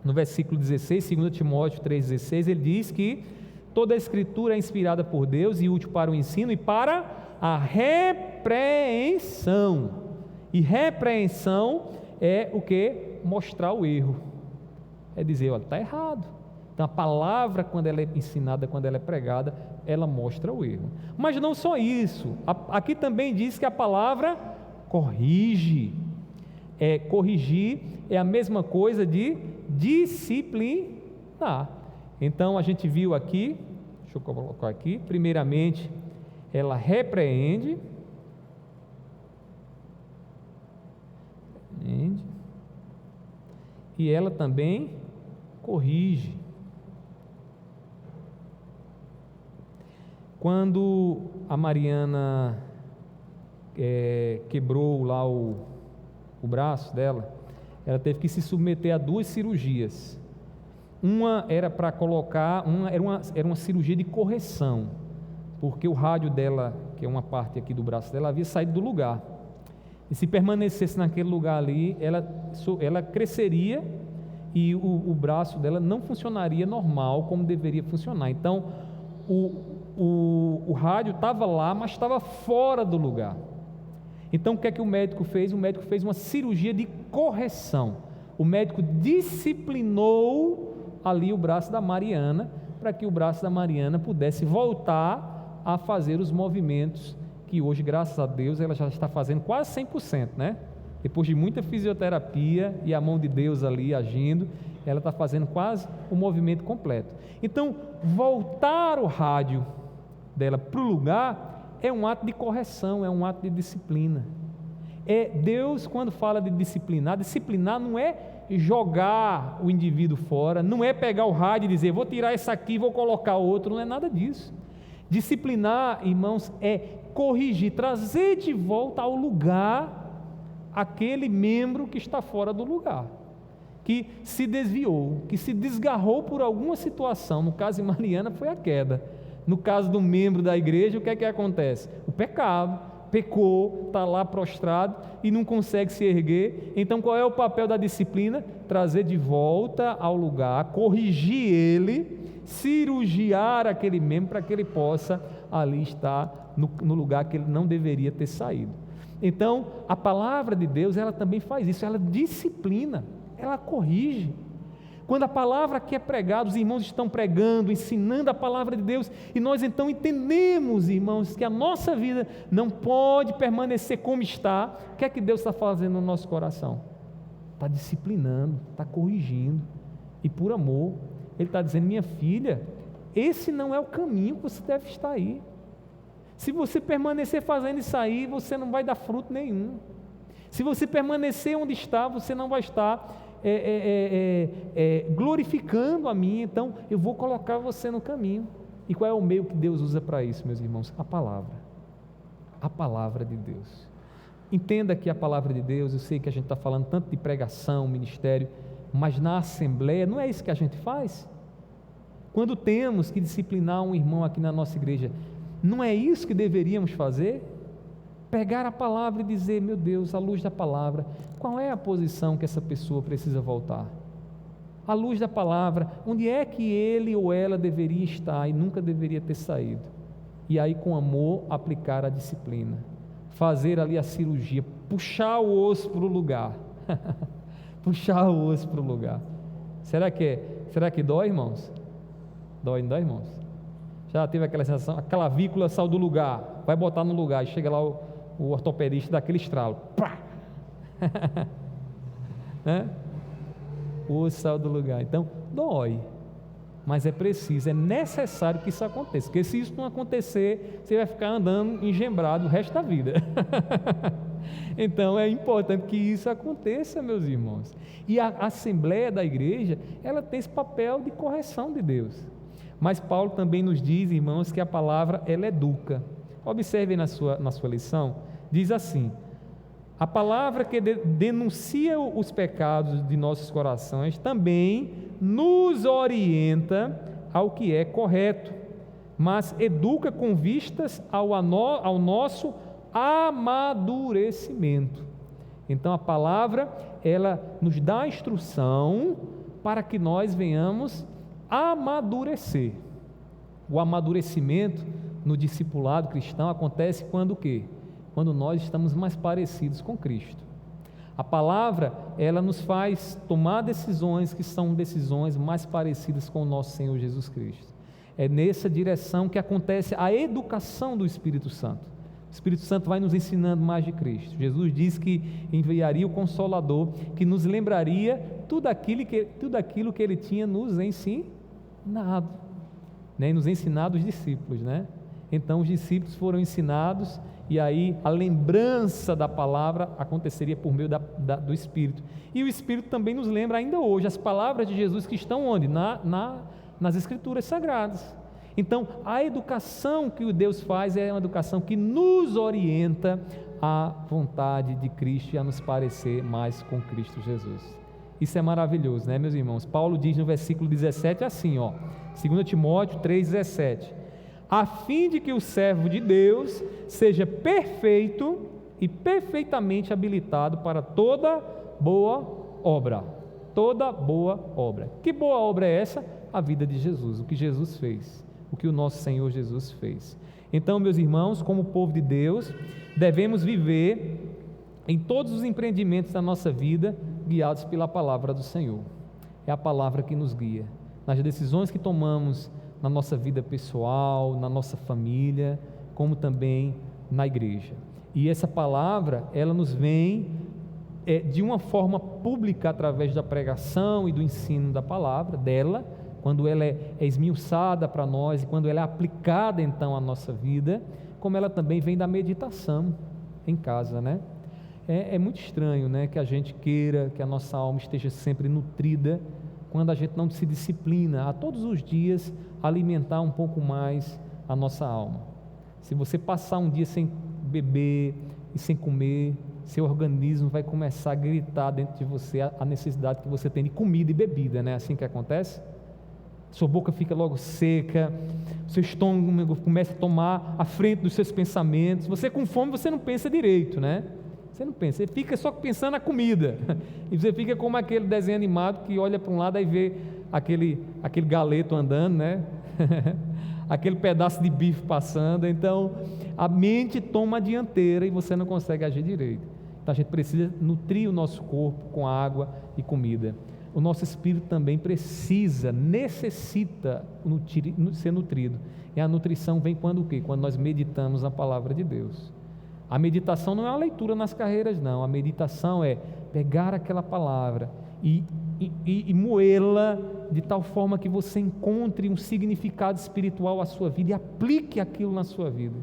no versículo 16, 2 Timóteo 3,16, ele diz que toda a escritura é inspirada por Deus e útil para o ensino e para a repreensão. E repreensão é o que? Mostrar o erro, é dizer, olha, está errado. Então a palavra, quando ela é ensinada, quando ela é pregada, ela mostra o erro. Mas não só isso, aqui também diz que a palavra corrige. Corrigir é a mesma coisa de disciplinar. Então a gente viu aqui, deixa eu colocar aqui, primeiramente ela repreende, e ela também corrige. Quando a Mariana quebrou lá o braço dela, ela teve que se submeter a 2 cirurgias. Uma era para colocar, era uma cirurgia de correção, porque o rádio dela, que é uma parte aqui do braço dela, havia saído do lugar, e se permanecesse naquele lugar ali, ela cresceria, e o braço dela não funcionaria normal como deveria funcionar. Então o rádio estava lá, mas estava fora do lugar. Então o que é que o médico fez? O médico fez uma cirurgia de correção. O médico disciplinou ali o braço da Mariana, para que o braço da Mariana pudesse voltar a fazer os movimentos que hoje, graças a Deus, ela já está fazendo quase 100%, né? Depois de muita fisioterapia e a mão de Deus ali agindo, ela está fazendo quase o movimento completo. Então, voltar o rádio dela para o lugar é um ato de correção, é um ato de disciplina. Deus, quando fala de disciplinar não é jogar o indivíduo fora, não é pegar o rádio e dizer, vou tirar esse aqui, vou colocar outro, não é nada disso. Disciplinar, irmãos, é corrigir, trazer de volta ao lugar aquele membro que está fora do lugar, que se desviou, que se desgarrou por alguma situação. No caso de Mariana foi a queda. No caso do membro da igreja, o que é que acontece? O pecado, pecou, está lá prostrado e não consegue se erguer. Então qual é o papel da disciplina? Trazer de volta ao lugar, corrigir ele, cirurgiar aquele membro para que ele possa ali estar no lugar que ele não deveria ter saído. Então a palavra de Deus, ela também faz isso, ela disciplina, ela corrige. Quando a palavra que é pregada, os irmãos estão pregando, ensinando a palavra de Deus, e nós então entendemos, irmãos, que a nossa vida não pode permanecer como está. O que é que Deus está fazendo no nosso coração? Está disciplinando, está corrigindo, e por amor, Ele está dizendo, minha filha, esse não é o caminho que você deve estar aí. Se você permanecer fazendo isso aí, você não vai dar fruto nenhum. Se você permanecer onde está, você não vai estar glorificando a mim. Então eu vou colocar você no caminho. E qual é o meio que Deus usa para isso, meus irmãos? A palavra de Deus. Entenda que a palavra de Deus, eu sei que a gente está falando tanto de pregação, ministério, mas na assembleia não é isso que a gente faz. Quando temos que disciplinar um irmão aqui na nossa igreja, não é isso que deveríamos fazer? Pegar a palavra e dizer, meu Deus, à luz da palavra, qual é a posição que essa pessoa precisa voltar? À luz da palavra, onde é que ele ou ela deveria estar e nunca deveria ter saído? E aí, com amor, aplicar a disciplina, fazer ali a cirurgia, puxar o osso para o lugar, puxar o osso para o lugar. Será que dói, irmãos? Dói, não dói, irmãos? Já teve aquela sensação, a clavícula saiu do lugar, vai botar no lugar, e chega lá o ortopedista dá aquele estralo, pá! Né? O osso saiu do lugar. Então dói, mas é preciso, é necessário que isso aconteça, porque se isso não acontecer, você vai ficar andando engembrado o resto da vida. Então é importante que isso aconteça, meus irmãos. E a Assembleia da Igreja, ela tem esse papel de correção de Deus. Mas Paulo também nos diz, irmãos, que a palavra ela educa. Observem na sua lição, diz assim: a palavra que denuncia os pecados de nossos corações também nos orienta ao que é correto, mas educa com vistas ao nosso amadurecimento. Então a palavra ela nos dá a instrução para que nós venhamos amadurecer. O amadurecimento no discipulado cristão acontece quando o quê? Quando nós estamos mais parecidos com Cristo. A palavra, ela nos faz tomar decisões que são decisões mais parecidas com o nosso Senhor Jesus Cristo. É nessa direção que acontece a educação do Espírito Santo. O Espírito Santo vai nos ensinando mais de Cristo. Jesus disse que enviaria o Consolador, que nos lembraria tudo aquilo que Ele tinha nos ensinado, né? E nos ensinado os discípulos, né? Então os discípulos foram ensinados, e aí a lembrança da palavra aconteceria por meio do Espírito. E o Espírito também nos lembra ainda hoje as palavras de Jesus que estão onde? Nas Escrituras Sagradas. Então a educação que o Deus faz é uma educação que nos orienta à vontade de Cristo e a nos parecer mais com Cristo Jesus. Isso é maravilhoso, né, meus irmãos? Paulo diz no versículo 17 assim, 2 Timóteo 3,17: a fim de que o servo de Deus seja perfeito e perfeitamente habilitado para toda boa obra. toda boa obra. Que boa obra é essa? A vida de Jesus, o que Jesus fez, o que o nosso Senhor Jesus fez. Então, meus irmãos, como povo de Deus, devemos viver em todos os empreendimentos da nossa vida, guiados pela palavra do Senhor. É a palavra que nos guia, nas decisões que tomamos na nossa vida pessoal, na nossa família, como também na igreja. E essa palavra, ela nos vem de uma forma pública, através da pregação e do ensino da palavra, dela, quando ela é esmiuçada para nós, e quando ela é aplicada então à nossa vida, como ela também vem da meditação em casa, né? É muito estranho, né, que a gente queira que a nossa alma esteja sempre nutrida, quando a gente não se disciplina a todos os dias alimentar um pouco mais a nossa alma. Se você passar um dia sem beber e sem comer, seu organismo vai começar a gritar dentro de você a necessidade que você tem de comida e bebida, né? Assim que acontece. Sua boca fica logo seca, seu estômago começa a tomar a frente dos seus pensamentos. Você com fome, você não pensa direito, né? Você não pensa, você fica só pensando na comida. E você fica como aquele desenho animado que olha para um lado e vê aquele galeto andando, né? Aquele pedaço de bife passando. Então a mente toma a dianteira e você não consegue agir direito. Então a gente precisa nutrir o nosso corpo com água e comida. O nosso espírito também necessita ser nutrido. E a nutrição vem quando o quê? Quando nós meditamos na palavra de Deus. A meditação não é uma leitura nas carreiras, não. A meditação é pegar aquela palavra e moê-la de tal forma que você encontre um significado espiritual à sua vida e aplique aquilo na sua vida.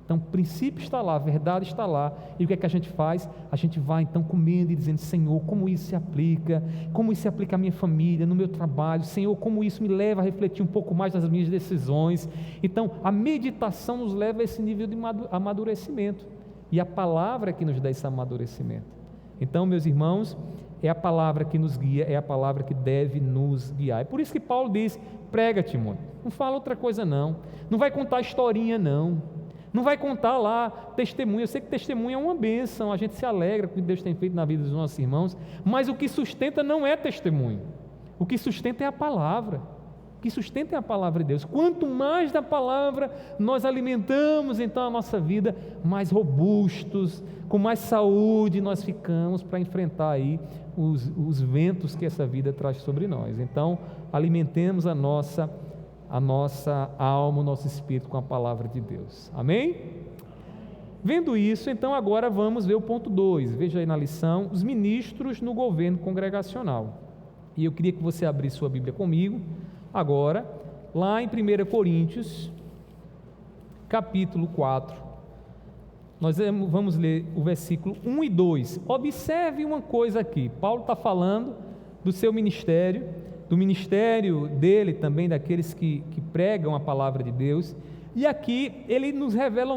Então o princípio está lá, a verdade está lá, e o que é que a gente faz? A gente vai então comendo e dizendo: Senhor, como isso se aplica à minha família, no meu trabalho, Senhor, como isso me leva a refletir um pouco mais nas minhas decisões. Então a meditação nos leva a esse nível de amadurecimento, e a palavra é que nos dá esse amadurecimento. Então, meus irmãos, é a palavra que nos guia, é a palavra que deve nos guiar. É por isso que Paulo diz: prega, Timóteo, não fala outra coisa não vai contar historinha não vai contar lá testemunho. Eu sei que testemunho é uma bênção, a gente se alegra com o que Deus tem feito na vida dos nossos irmãos, mas o que sustenta não é testemunho, o que sustenta é a palavra. O que sustenta é a palavra de Deus. Quanto mais da palavra nós alimentamos então a nossa vida, mais robustos, com mais saúde nós ficamos para enfrentar aí os ventos que essa vida traz sobre nós. Então alimentemos a nossa alma, o nosso espírito com a palavra de Deus. Amém? Vendo isso, então agora vamos ver o ponto 2. Veja aí na lição: os ministros no governo congregacional. E eu queria que você abrisse sua Bíblia comigo agora, lá em 1 Coríntios, capítulo 4, nós vamos ler o versículo 1 e 2. Observe uma coisa aqui: Paulo está falando do seu ministério, do ministério dele também, daqueles que pregam a palavra de Deus, e aqui ele nos revela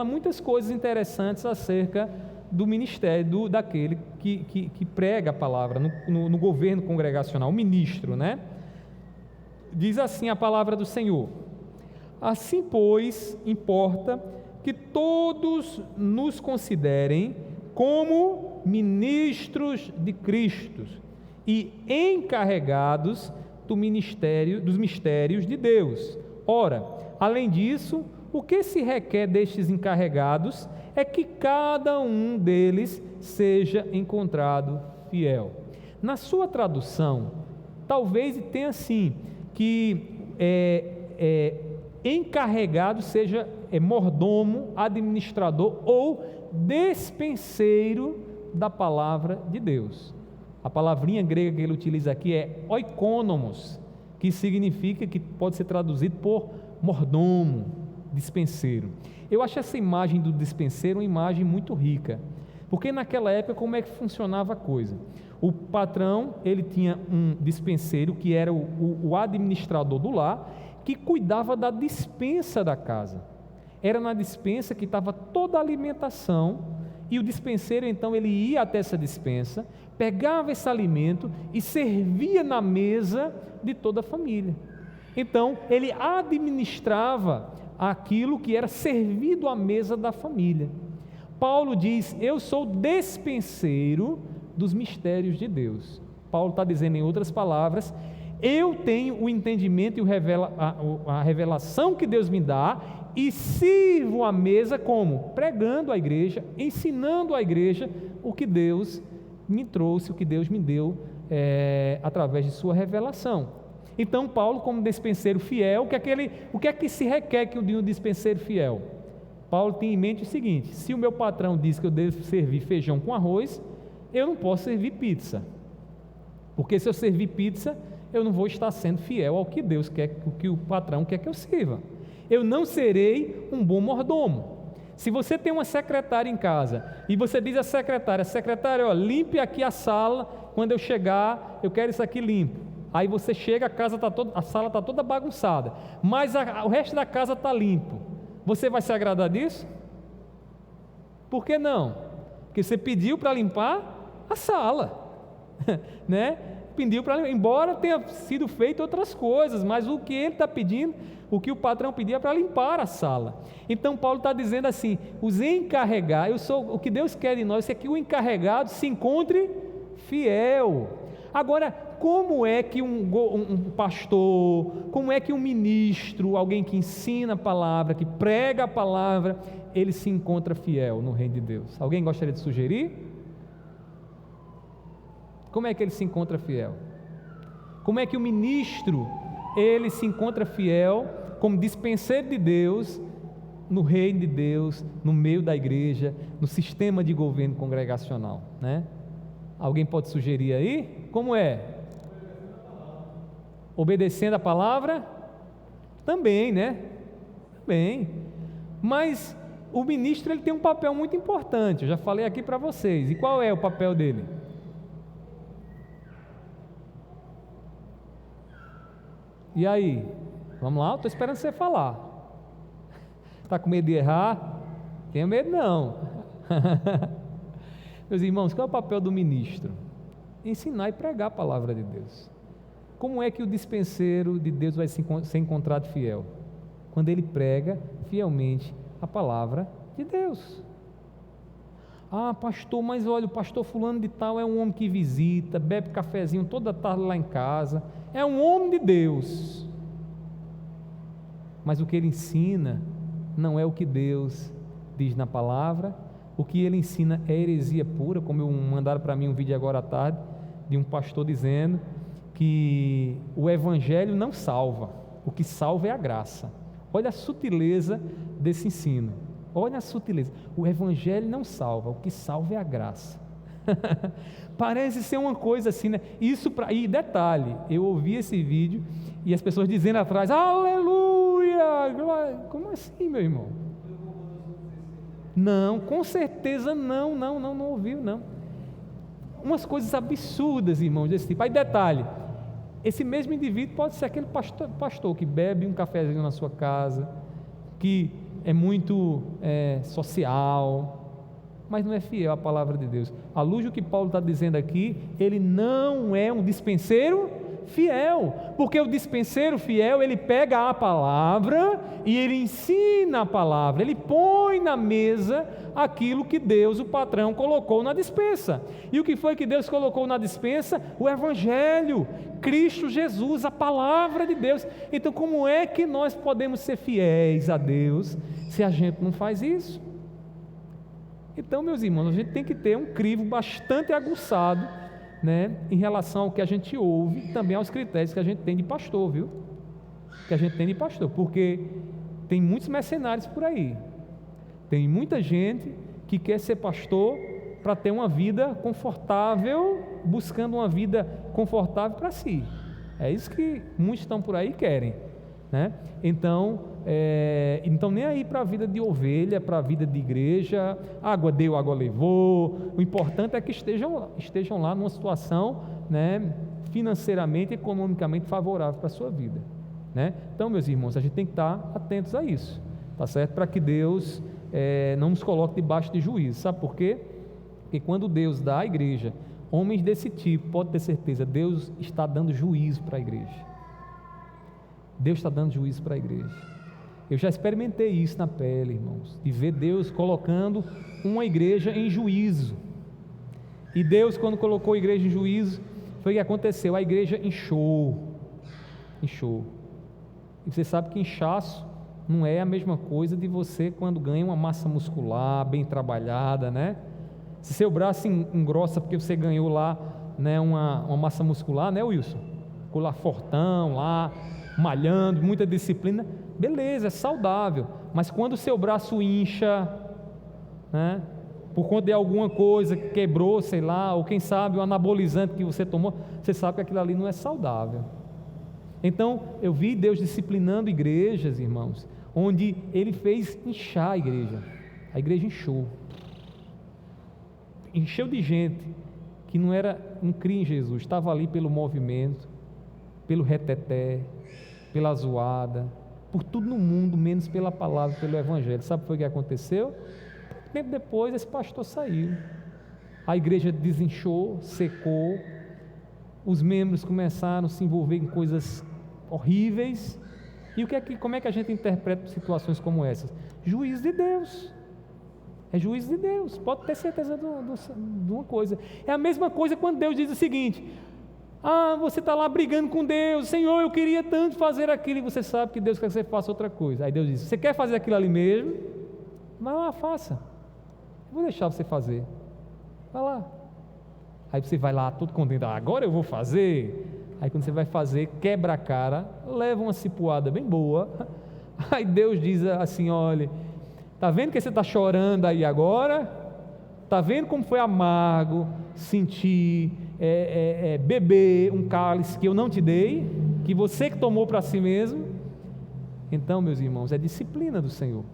muitas coisas interessantes acerca do ministério daquele que prega a palavra no governo congregacional, o ministro, né? Diz assim a palavra do Senhor: assim, pois, importa que todos nos considerem como ministros de Cristo e encarregados dos mistérios de Deus. Ora, além disso, o que se requer destes encarregados é que cada um deles seja encontrado fiel. Na sua tradução, talvez tenha assim, que encarregado seja mordomo, administrador ou despenseiro da palavra de Deus. A palavrinha grega que ele utiliza aqui é oikonomos, que significa, que pode ser traduzido por mordomo, dispenseiro. Eu acho essa imagem do dispenseiro uma imagem muito rica, porque naquela época como é que funcionava a coisa? O patrão, ele tinha um dispenseiro que era o administrador do lar, que cuidava da despensa da casa. Era na despensa que estava toda a alimentação, e o dispenseiro então ele ia até essa despensa, pegava esse alimento e servia na mesa de toda a família. Então ele administrava aquilo que era servido à mesa da família. Paulo diz: eu sou despenseiro dos mistérios de Deus. Paulo está dizendo em outras palavras: eu tenho o entendimento e a revelação que Deus me dá, e sirvo a mesa como? Pregando à igreja, ensinando à igreja o que Deus me trouxe, o que Deus me deu através de sua revelação. Então Paulo, como dispenseiro fiel, o que é que se requer de um dispenseiro fiel? Paulo tem em mente o seguinte: se o meu patrão diz que eu devo servir feijão com arroz, eu não posso servir pizza, porque se eu servir pizza, eu não vou estar sendo fiel ao que Deus quer, o que o patrão quer que eu sirva. Eu não serei um bom mordomo. Se você tem uma secretária em casa e você diz à secretária: secretária, limpe aqui a sala, quando eu chegar, eu quero isso aqui limpo. Aí você chega, a sala está toda bagunçada, mas o resto da casa está limpo. Você vai se agradar disso? Por que não? Porque você pediu para limpar a sala, né? Pediu para, embora tenha sido feito outras coisas, mas o que ele está pedindo, o que o patrão pedia, é para limpar a sala. Então Paulo está dizendo assim: os encarregados, o que Deus quer de nós é que o encarregado se encontre fiel. Agora, como é que um pastor, como é que um ministro, alguém que ensina a palavra, que prega a palavra, ele se encontra fiel no reino de Deus? Alguém gostaria de sugerir? Como é que ele se encontra fiel? Como é que o ministro, ele se encontra fiel como dispenseiro de Deus, no reino de Deus, no meio da igreja, no sistema de governo congregacional, né? Alguém pode sugerir aí? Como é? Obedecendo a palavra? Também, né? Também. Mas o ministro, ele tem um papel muito importante, eu já falei aqui para vocês. E qual é o papel dele? E aí? Vamos lá? Estou esperando você falar. Está com medo de errar? Tenha medo não. Meus irmãos, qual é o papel do ministro? Ensinar e pregar a palavra de Deus. Como é que o dispenseiro de Deus vai ser encontrado fiel? Quando ele prega fielmente a palavra de Deus. Ah, pastor, mas olha, o pastor fulano de tal é um homem que visita, bebe cafezinho toda tarde lá em casa, é um homem de Deus, mas o que ele ensina não é o que Deus diz na palavra. O que ele ensina é heresia pura, como mandaram para mim um vídeo agora à tarde, de um pastor dizendo que o evangelho não salva, o que salva é a graça. Olha a sutileza desse ensino, olha a sutileza. O evangelho não salva, o que salva é a graça. Parece ser uma coisa assim, né? E detalhe, eu ouvi esse vídeo e as pessoas dizendo atrás: aleluia! Como assim, meu irmão? Não, com certeza não ouviu, não. Umas coisas absurdas, irmãos, desse tipo. Aí detalhe, esse mesmo indivíduo pode ser aquele pastor que bebe um cafezinho na sua casa, que é muito social, mas não é fiel à palavra de Deus. À luz do que Paulo está dizendo aqui, ele não é um dispenseiro fiel, porque o dispenseiro fiel, ele pega a palavra e ele ensina a palavra, ele põe na mesa aquilo que Deus, o patrão, colocou na despensa. E o que foi que Deus colocou na despensa? O evangelho, Cristo Jesus, a palavra de Deus. Então, como é que nós podemos ser fiéis a Deus se a gente não faz isso? Então, meus irmãos, a gente tem que ter um crivo bastante aguçado, né, em relação ao que a gente ouve, e também aos critérios que a gente tem de pastor, viu? Que a gente tem de pastor, porque tem muitos mercenários por aí, tem muita gente que quer ser pastor para ter uma vida confortável, buscando uma vida confortável para si. É isso que muitos estão por aí e querem, né? Então nem aí para a vida de ovelha, para a vida de igreja, água deu, água levou. O importante é que estejam lá numa situação, né, financeiramente, economicamente favorável para a sua vida, né? Então, meus irmãos, a gente tem que estar atentos a isso, tá certo? Para que Deus não nos coloque debaixo de juízo. Sabe por quê? Porque quando Deus dá à igreja homens desse tipo, pode ter certeza, Deus está dando juízo para a igreja. Deus está dando juízo para a igreja. Eu já experimentei isso na pele, irmãos, de ver Deus colocando uma igreja em juízo. E Deus, quando colocou a igreja em juízo, foi o que aconteceu, a igreja inchou. E você sabe que inchaço não é a mesma coisa de você quando ganha uma massa muscular bem trabalhada, né? Se seu braço engrossa porque você ganhou lá, né, uma massa muscular, né, Wilson? Ficou lá fortão, lá malhando, muita disciplina, beleza, é saudável. Mas quando o seu braço incha, né, por conta de alguma coisa que quebrou, sei lá, ou quem sabe o anabolizante que você tomou, você sabe que aquilo ali não é saudável. Então eu vi Deus disciplinando igrejas, irmãos, onde Ele fez inchar a igreja encheu de gente que não cria em Jesus, estava ali pelo movimento, pelo reteté, pela zoada, por tudo no mundo, menos pela palavra, pelo evangelho. Sabe o que foi que aconteceu? Tempo depois esse pastor saiu, a igreja desinchou, secou, os membros começaram a se envolver em coisas horríveis. E como é que a gente interpreta situações como essas? Juízo de Deus. É juízo de Deus, pode ter certeza de uma coisa. É a mesma coisa quando Deus diz o seguinte: você está lá brigando com Deus, Senhor, eu queria tanto fazer aquilo, e você sabe que Deus quer que você faça outra coisa. Aí Deus diz: você quer fazer aquilo ali mesmo? Vai lá, faça. Eu vou deixar você fazer. Vai lá. Aí você vai lá todo contente: agora eu vou fazer. Aí quando você vai fazer, quebra a cara, leva uma cipuada bem boa. Aí Deus diz assim: olha, está vendo que você está chorando aí agora? Está vendo como foi amargo sentir, beber um cálice que eu não te dei, que você que tomou para si mesmo? Então, meus irmãos, é disciplina do Senhor.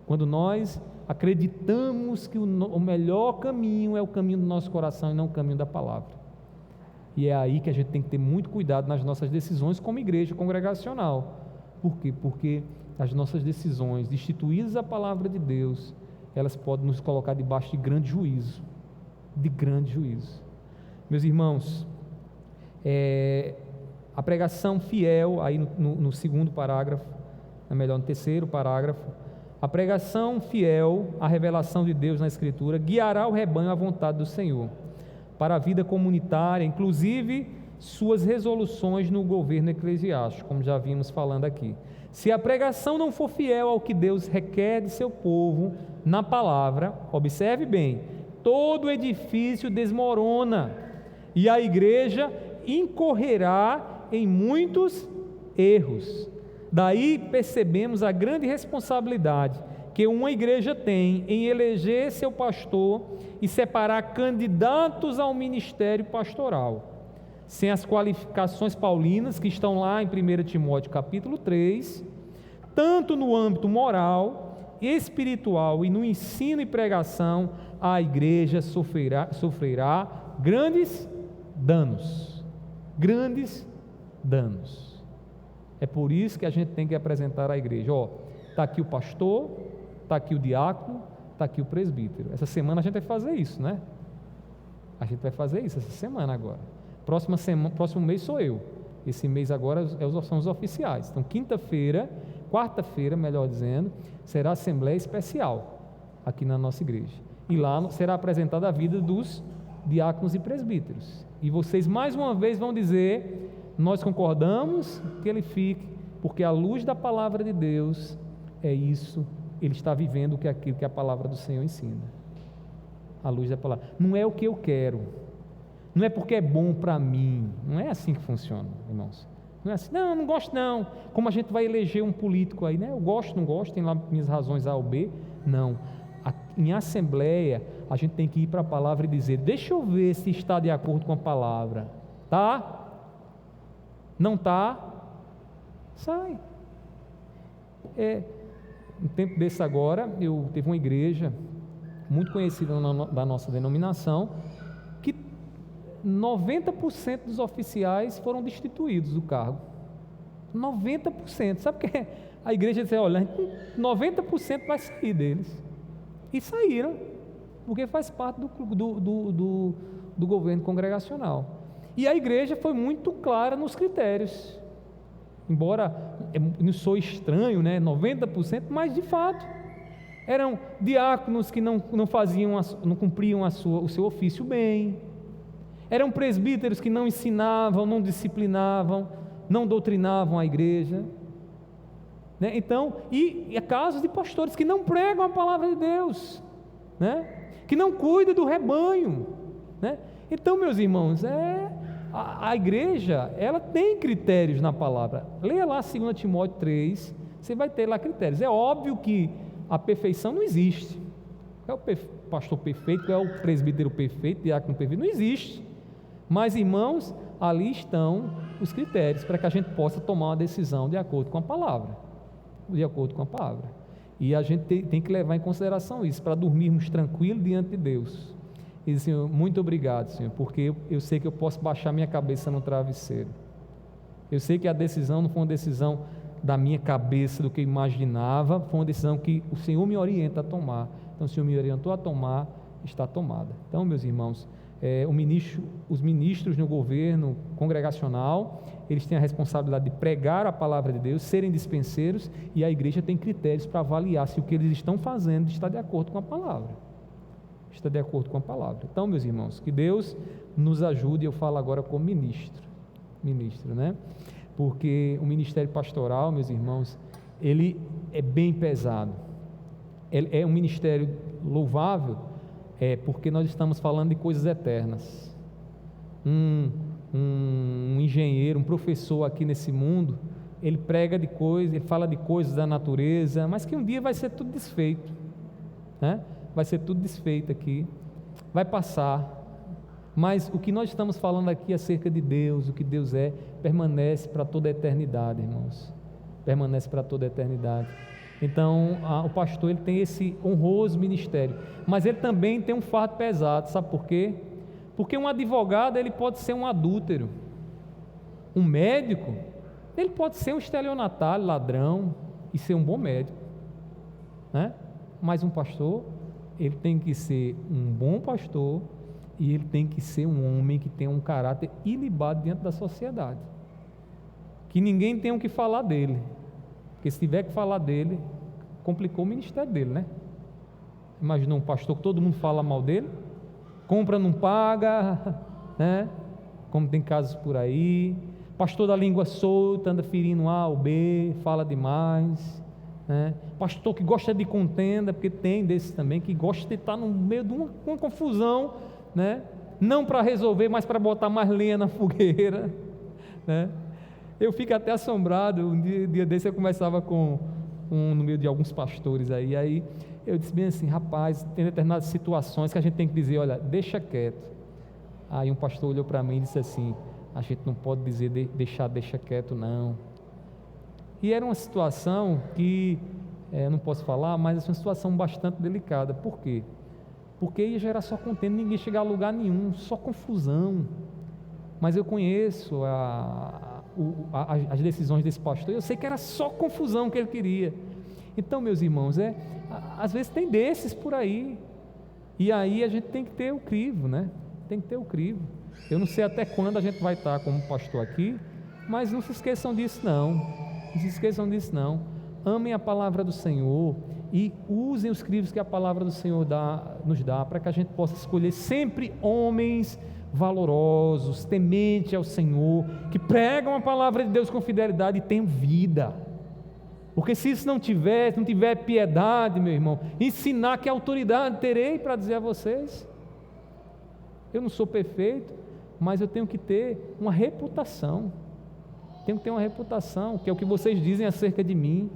Quando nós acreditamos que o melhor caminho é o caminho do nosso coração e não o caminho da palavra. E é aí que a gente tem que ter muito cuidado nas nossas decisões como igreja congregacional. Por quê? Porque as nossas decisões, destituídas a palavra de Deus, elas podem nos colocar debaixo de grande juízo. Meus irmãos, a pregação fiel, aí no segundo parágrafo, no terceiro parágrafo, a pregação fiel à revelação de Deus na Escritura guiará o rebanho à vontade do Senhor, para a vida comunitária, inclusive suas resoluções no governo eclesiástico, como já vimos falando aqui. Se a pregação não for fiel ao que Deus requer de seu povo na palavra, observe bem, todo edifício desmorona e a igreja incorrerá em muitos erros. Daí percebemos a grande responsabilidade que uma igreja tem em eleger seu pastor e separar candidatos ao ministério pastoral. Sem as qualificações paulinas que estão lá em 1 Timóteo capítulo 3, tanto no âmbito moral, espiritual e no ensino e pregação, a igreja sofrerá grandes danos. É por isso que a gente tem que apresentar à igreja: está aqui o pastor, está aqui o diácono, está aqui o presbítero. Essa semana a gente vai fazer isso, né? A gente vai fazer isso essa semana agora. Próximo mês sou eu. Esse mês agora são os oficiais. Então quarta-feira, melhor dizendo, será assembleia especial aqui na nossa igreja. E lá será apresentada a vida dos diáconos e presbíteros. E vocês mais uma vez vão dizer: nós concordamos que ele fique, porque à luz da palavra de Deus é isso, ele está vivendo aquilo que a palavra do Senhor ensina. À luz da palavra. Não é o que eu quero, não é porque é bom para mim, não é assim que funciona, irmãos. Não é assim: não gosto não, como a gente vai eleger um político aí, né? Eu gosto, não gosto, tem lá minhas razões A ou B. Não, em assembleia a gente tem que ir para a palavra e dizer: deixa eu ver se está de acordo com a palavra, tá? Não está, sai. Um tempo desse agora, teve uma igreja muito conhecida da nossa denominação, que 90% dos oficiais foram destituídos do cargo. 90%. Sabe o que é? A igreja disse: olha, 90% vai sair deles. E saíram, porque faz parte do governo congregacional. E a igreja foi muito clara nos critérios, embora não sou estranho, né? 90%, mas de fato eram diáconos que não cumpriam o seu ofício bem, Eram presbíteros que não ensinavam, não disciplinavam, não doutrinavam a igreja, né? Então, e é casos de pastores que não pregam a palavra de Deus, né? Que não cuidam do rebanho, né? Então, meus irmãos, a igreja, ela tem critérios na palavra. Leia lá 2 Timóteo 3, você vai ter lá critérios. É óbvio que a perfeição não existe. É o pastor perfeito, é o presbítero perfeito, diácono perfeito, não existe. Mas, irmãos, ali estão os critérios para que a gente possa tomar uma decisão de acordo com a palavra. De acordo com a palavra. E a gente tem que levar em consideração isso, para dormirmos tranquilos diante de Deus. E dizer, Senhor, muito obrigado, Senhor, porque eu sei que eu posso baixar minha cabeça no travesseiro. Eu sei que a decisão não foi uma decisão da minha cabeça, do que eu imaginava, foi uma decisão que o Senhor me orienta a tomar. Então, o Senhor me orientou a tomar, está tomada. Então, meus irmãos, os ministros no governo congregacional, eles têm a responsabilidade de pregar a palavra de Deus, serem dispenseiros, e a igreja tem critérios para avaliar se o que eles estão fazendo está de acordo com a palavra. Está de acordo com a palavra. Então, meus irmãos, que Deus nos ajude. Eu falo agora como ministro, né? Porque o ministério pastoral, meus irmãos, ele é bem pesado. Ele é um ministério louvável, porque nós estamos falando de coisas eternas. Um engenheiro, um professor aqui nesse mundo, ele prega de coisas, ele fala de coisas da natureza, mas que um dia vai ser tudo desfeito, né? Vai ser tudo desfeito aqui, vai passar, mas o que nós estamos falando aqui acerca de Deus, o que Deus permanece para toda a eternidade, irmãos, permanece para toda a eternidade. Então, o pastor, ele tem esse honroso ministério, mas ele também tem um fardo pesado, sabe por quê? Porque um advogado, ele pode ser um adúltero, um médico, ele pode ser um estelionatário, ladrão, e ser um bom médico, né? Mas um pastor, ele tem que ser um bom pastor, e ele tem que ser um homem que tem um caráter ilibado diante da sociedade, que ninguém tenha o que falar dele, porque se tiver que falar dele, complicou o ministério dele, né? Imagina um pastor que todo mundo fala mal dele, compra, não paga, né? Como tem casos por aí, pastor da língua solta, anda ferindo A ou B, fala demais, né? Pastor que gosta de contenda, porque tem desses também, que gosta de estar no meio de uma confusão, né? Não para resolver, mas para botar mais lenha na fogueira, né? Eu fico até assombrado. Um dia desse eu conversava no meio de alguns pastores aí eu disse bem assim: rapaz, tem determinadas situações que a gente tem que dizer, olha, deixa quieto. Aí um pastor olhou para mim e disse assim: a gente não pode dizer deixa quieto, não. E era uma situação que, não posso falar, mas é uma situação bastante delicada. Por quê? Porque ia gerar só contenda, ninguém chegar a lugar nenhum, só confusão. Mas eu conheço as decisões desse pastor, eu sei que era só confusão que ele queria. Então, meus irmãos, às vezes tem desses por aí, e aí a gente tem que ter o crivo, né? Tem que ter o crivo. Eu não sei até quando a gente vai estar como pastor aqui, mas não se esqueçam disso não, não se esqueçam disso não. Amem a palavra do Senhor e usem os crivos que a palavra do Senhor nos dá, para que a gente possa escolher sempre homens valorosos, tementes ao Senhor, que pregam a palavra de Deus com fidelidade e tenham vida. Porque se isso não tiver piedade, meu irmão, ensinar que autoridade terei para dizer a vocês. Eu não sou perfeito, mas eu tenho que ter uma reputação, tenho que ter uma reputação, que é o que vocês dizem acerca de mim,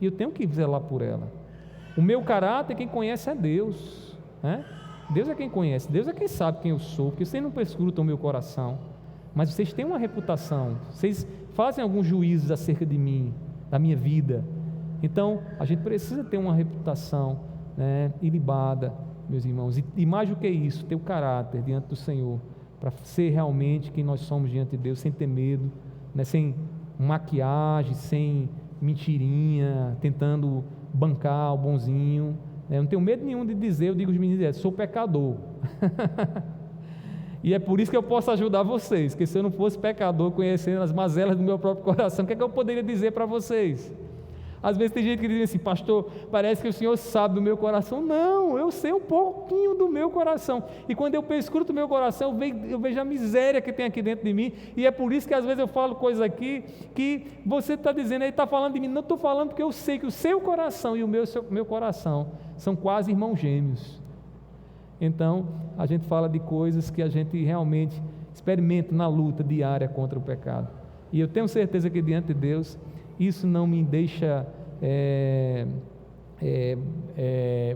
e eu tenho que zelar por ela. O meu caráter, quem conhece é Deus, né? Deus é quem conhece, Deus é quem sabe quem eu sou, porque vocês não perscrutam o meu coração, mas vocês têm uma reputação, vocês fazem alguns juízos acerca de mim, da minha vida. Então a gente precisa ter uma reputação, né, ilibada, meus irmãos, e mais do que isso, ter o caráter diante do Senhor, para ser realmente quem nós somos diante de Deus, sem ter medo, né, sem maquiagem, sem mentirinha, tentando bancar o bonzinho. Eu não tenho medo nenhum de dizer, eu digo aos meninos, sou pecador. E é por isso que eu posso ajudar vocês, porque se eu não fosse pecador, conhecendo as mazelas do meu próprio coração, o que é que eu poderia dizer para vocês? Às vezes tem gente que diz assim: pastor, parece que o senhor sabe do meu coração. Não, eu sei um pouquinho do meu coração, e quando eu escuto o meu coração, eu vejo a miséria que tem aqui dentro de mim, e é por isso que às vezes eu falo coisas aqui, que você está dizendo, ele está falando de mim. Não estou falando, porque eu sei que o seu coração e o meu coração são quase irmãos gêmeos. Então, a gente fala de coisas que a gente realmente experimenta na luta diária contra o pecado, e eu tenho certeza que diante de Deus, isso não me deixa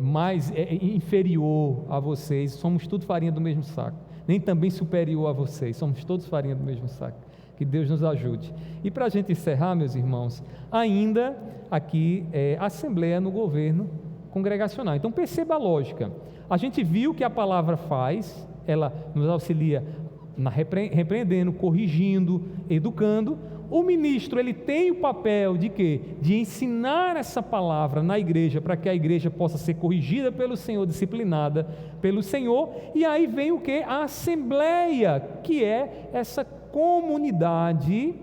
mais inferior a vocês. Somos tudo farinha do mesmo saco, nem também superior a vocês, somos todos farinha do mesmo saco. Que Deus nos ajude. E para a gente encerrar, meus irmãos, ainda aqui assembleia no governo congregacional. Então perceba a lógica. A gente viu que a palavra faz, ela nos auxilia repreendendo, corrigindo, educando. O ministro, ele tem o papel de quê? De ensinar essa palavra na igreja, para que a igreja possa ser corrigida pelo Senhor, disciplinada pelo Senhor. E aí vem o quê? A assembleia, que é essa comunidade,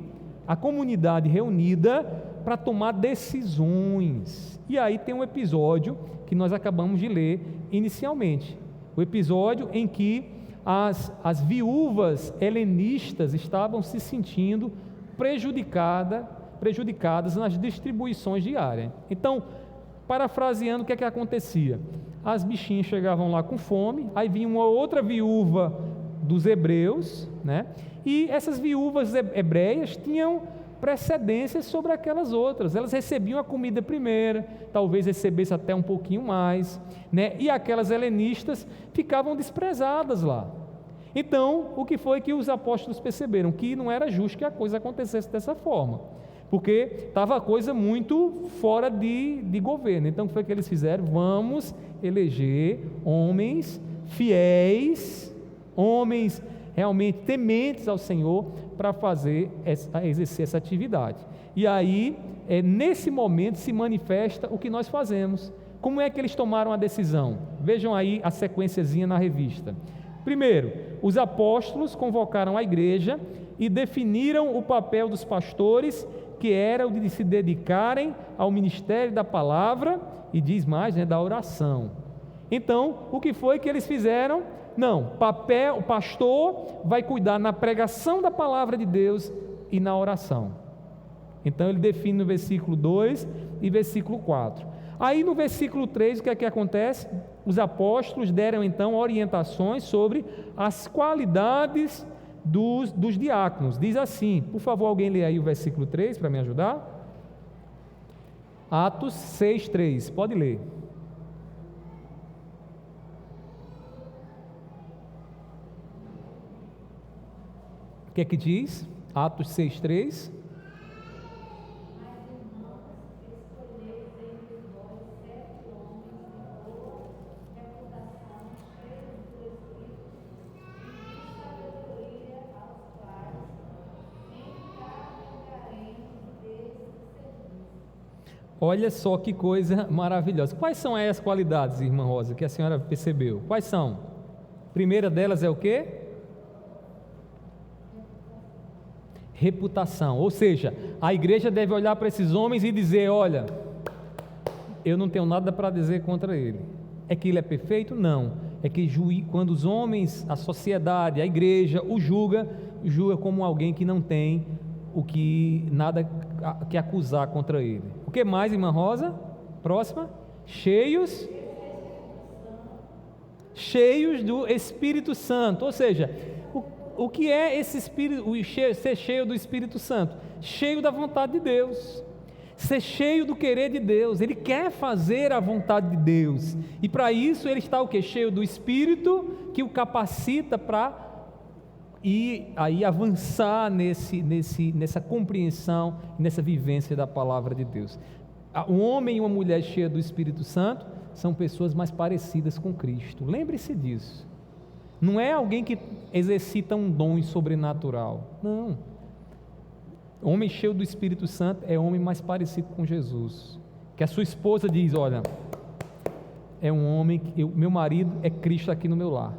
a comunidade reunida para tomar decisões. E aí tem um episódio que nós acabamos de ler inicialmente, o episódio em que as viúvas helenistas estavam se sentindo prejudicadas nas distribuições diárias. Então, parafraseando, o que é que acontecia? As bichinhas chegavam lá com fome, aí vinha uma outra viúva dos hebreus, né? E essas viúvas hebreias tinham precedência sobre aquelas outras, elas recebiam a comida primeira, talvez recebesse até um pouquinho mais, né? E aquelas helenistas ficavam desprezadas lá. Então, o que foi que os apóstolos perceberam? Que não era justo que a coisa acontecesse dessa forma, porque estava a coisa muito fora de governo. Então, o que foi que eles fizeram? Vamos eleger homens fiéis, homens realmente tementes ao Senhor, para exercer essa atividade. E aí, nesse momento se manifesta o que nós fazemos. Como é que eles tomaram a decisão? Vejam aí a sequenciazinha na revista. Primeiro, os apóstolos convocaram a igreja e definiram o papel dos pastores, que era o de se dedicarem ao ministério da palavra e diz mais, da oração. Então, o que foi que eles fizeram? Não, o pastor vai cuidar na pregação da palavra de Deus e na oração. Então ele define no versículo 2 e versículo 4. Aí no versículo 3, o que é que acontece? Os apóstolos deram então orientações sobre as qualidades dos diáconos. Diz assim, por favor, alguém lê aí o versículo 3 para me ajudar? Atos 6:3, pode ler. O que é que diz? Atos 6:3. Olha só que coisa maravilhosa. Quais são as qualidades, irmã Rosa, que a senhora percebeu? Quais são? A primeira delas é o quê? Reputação. Ou seja, a igreja deve olhar para esses homens e dizer: olha, eu não tenho nada para dizer contra ele. É que ele é perfeito? Não. É que quando os homens, a sociedade, a igreja o julga como alguém que não tem nada que acusar contra ele. O que mais, irmã Rosa? Próxima. Cheios do Espírito Santo. Ou seja, o que é esse Espírito, ser cheio do Espírito Santo? Cheio da vontade de Deus, ser cheio do querer de Deus. Ele quer fazer a vontade de Deus, e para isso ele está o quê? Cheio do Espírito, que o capacita para e aí avançar nessa compreensão, nessa vivência da palavra de Deus. Um homem e uma mulher cheia do Espírito Santo são pessoas mais parecidas com Cristo. Lembre-se disso. Não é alguém que exercita um dom sobrenatural. Não. Homem cheio do Espírito Santo é homem mais parecido com Jesus. Que a sua esposa diz: olha, é um homem que meu marido é Cristo aqui no meu lar.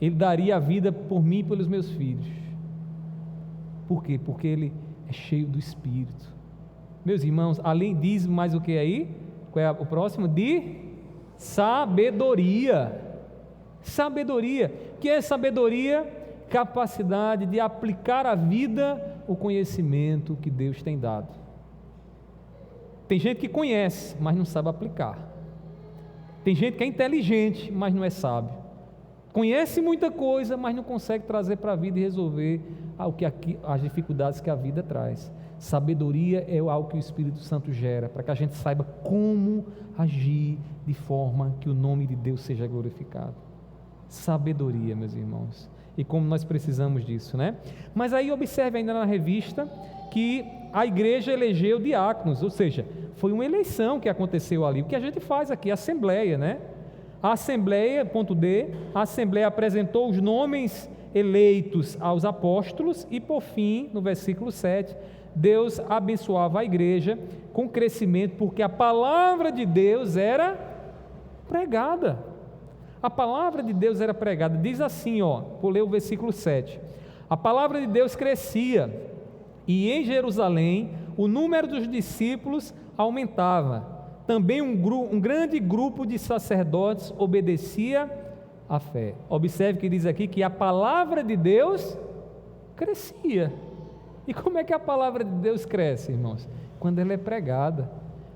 Ele daria a vida por mim e pelos meus filhos. Por quê? Porque ele é cheio do Espírito. Meus irmãos, além disso, mais o que aí? Qual é o próximo? De sabedoria. Sabedoria. O que é sabedoria? Capacidade de aplicar à vida o conhecimento que Deus tem dado. Tem gente que conhece, mas não sabe aplicar. Tem gente que é inteligente, mas não é sábio. Conhece muita coisa, mas não consegue trazer para a vida e resolver as dificuldades que a vida traz. Sabedoria é algo que o Espírito Santo gera, para que a gente saiba como agir de forma que o nome de Deus seja glorificado. Sabedoria, meus irmãos. E como nós precisamos disso, né? Mas aí observe ainda na revista que a igreja elegeu diáconos, ou seja, foi uma eleição que aconteceu ali. O que a gente faz aqui, a assembleia, né? A assembleia, ponto D, a assembleia apresentou os nomes eleitos aos apóstolos e por fim, no versículo 7, Deus abençoava a igreja com crescimento, porque a palavra de Deus era pregada. A palavra de Deus era pregada. Diz assim, vou ler o versículo 7. A palavra de Deus crescia e em Jerusalém o número dos discípulos aumentava. Também um grande grupo de sacerdotes obedecia à fé. Observe que diz aqui que a palavra de Deus crescia. E como é que a palavra de Deus cresce, irmãos? Quando ela é pregada,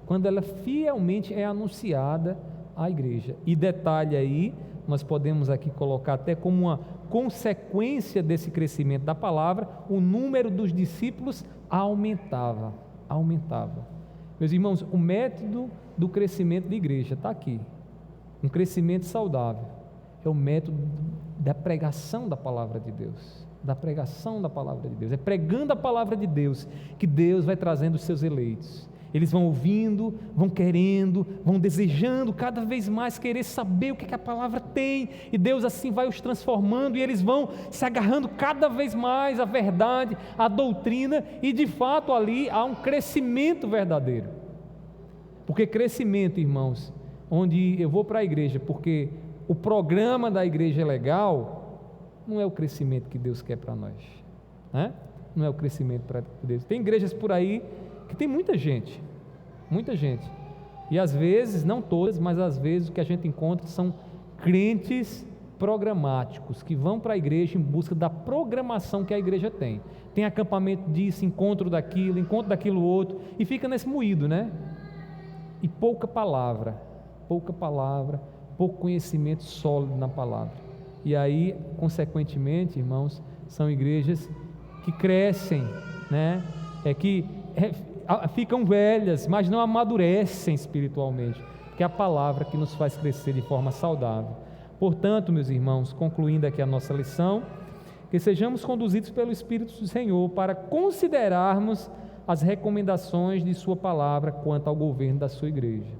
quando ela fielmente é anunciada à igreja. E detalhe aí, nós podemos aqui colocar até como uma consequência desse crescimento da palavra, o número dos discípulos aumentava. Meus irmãos, o método do crescimento da igreja está aqui. Um crescimento saudável é o método da pregação da palavra de Deus. Da pregação da palavra de Deus. É pregando a palavra de Deus que Deus vai trazendo os seus eleitos. Eles vão ouvindo, vão querendo, vão desejando cada vez mais querer saber o que a palavra tem, e Deus assim vai os transformando, e eles vão se agarrando cada vez mais à verdade, à doutrina, e de fato ali há um crescimento verdadeiro. Porque crescimento, irmãos, onde eu vou para a igreja porque o programa da igreja é legal, não é o crescimento que Deus quer para nós, né? Não é o crescimento para Deus. Tem igrejas por aí que tem muita gente, e às vezes, não todas, mas às vezes o que a gente encontra são crentes programáticos, que vão para a igreja em busca da programação que a igreja tem. Tem acampamento disso, encontro daquilo outro, e fica nesse moído, né? E pouca palavra, pouco conhecimento sólido na palavra. E aí, consequentemente, irmãos, são igrejas que crescem, né? Ficam velhas, mas não amadurecem espiritualmente, porque é a palavra que nos faz crescer de forma saudável. Portanto, meus irmãos, concluindo aqui a nossa lição, que sejamos conduzidos pelo Espírito do Senhor para considerarmos as recomendações de sua palavra quanto ao governo da sua igreja,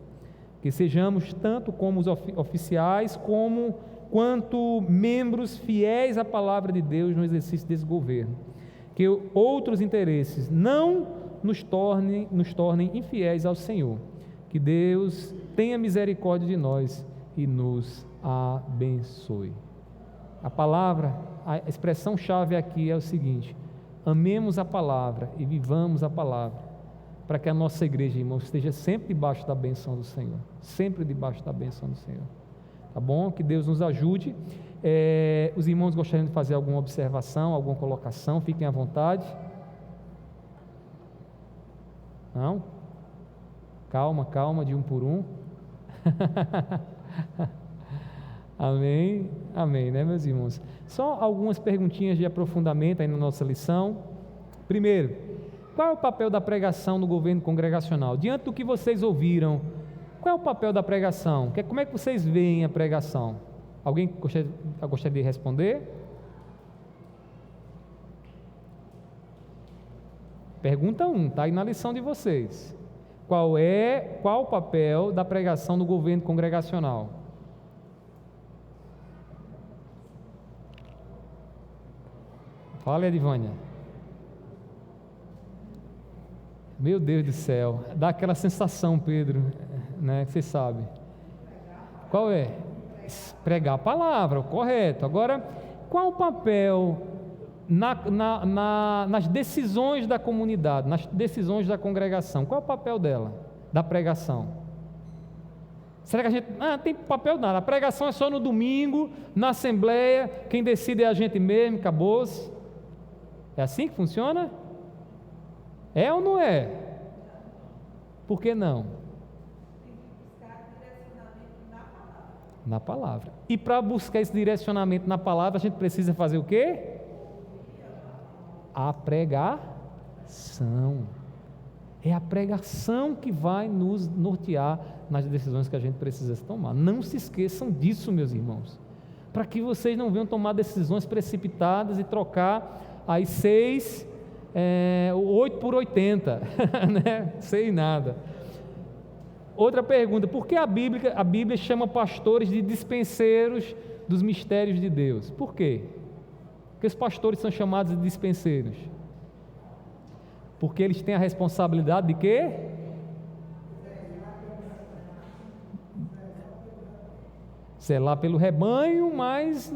que sejamos tanto como os oficiais quanto membros fiéis à palavra de Deus no exercício desse governo, que outros interesses não nos tornem infiéis ao Senhor. Que Deus tenha misericórdia de nós e nos abençoe. A expressão-chave aqui é o seguinte: amemos a palavra e vivamos a palavra, para que a nossa igreja, irmãos, esteja sempre debaixo da bênção do Senhor, sempre debaixo da bênção do Senhor, tá bom? Que Deus nos ajude. Os irmãos gostariam de fazer alguma observação, alguma colocação, fiquem à vontade. Não? Calma, de um por um. Amém, né, meus irmãos? Só algumas perguntinhas de aprofundamento aí na nossa lição. Primeiro, qual é o papel da pregação no governo congregacional? Diante do que vocês ouviram, qual é o papel da pregação? Como é que vocês veem a pregação? Alguém gostaria de responder? Pergunta 1, está aí na lição de vocês. Qual o papel da pregação no governo congregacional? Fala, Edivânia. Meu Deus do céu, dá aquela sensação, Pedro, né? Você sabe. Qual é? Pregar a palavra, correto. Agora, qual o papel nas decisões da comunidade, nas decisões da congregação. Qual é o papel dela, da pregação? Será que a gente não tem papel nada? A pregação é só no domingo, na assembleia, quem decide é a gente mesmo, acabou-se. É assim que funciona? É ou não é? Por que não? Na palavra. E para buscar esse direcionamento na palavra, a gente precisa fazer o quê? A pregação. É a pregação que vai nos nortear nas decisões que a gente precisa tomar. Não se esqueçam disso, meus irmãos, para que vocês não venham tomar decisões precipitadas e trocar aí 8 por 80, né? Sem nada. Outra pergunta: por que a Bíblia chama pastores de dispenseiros dos mistérios de Deus? Por quê? Porque os pastores são chamados de dispenseiros? Porque eles têm a responsabilidade de quê? Zelar pelo rebanho, mas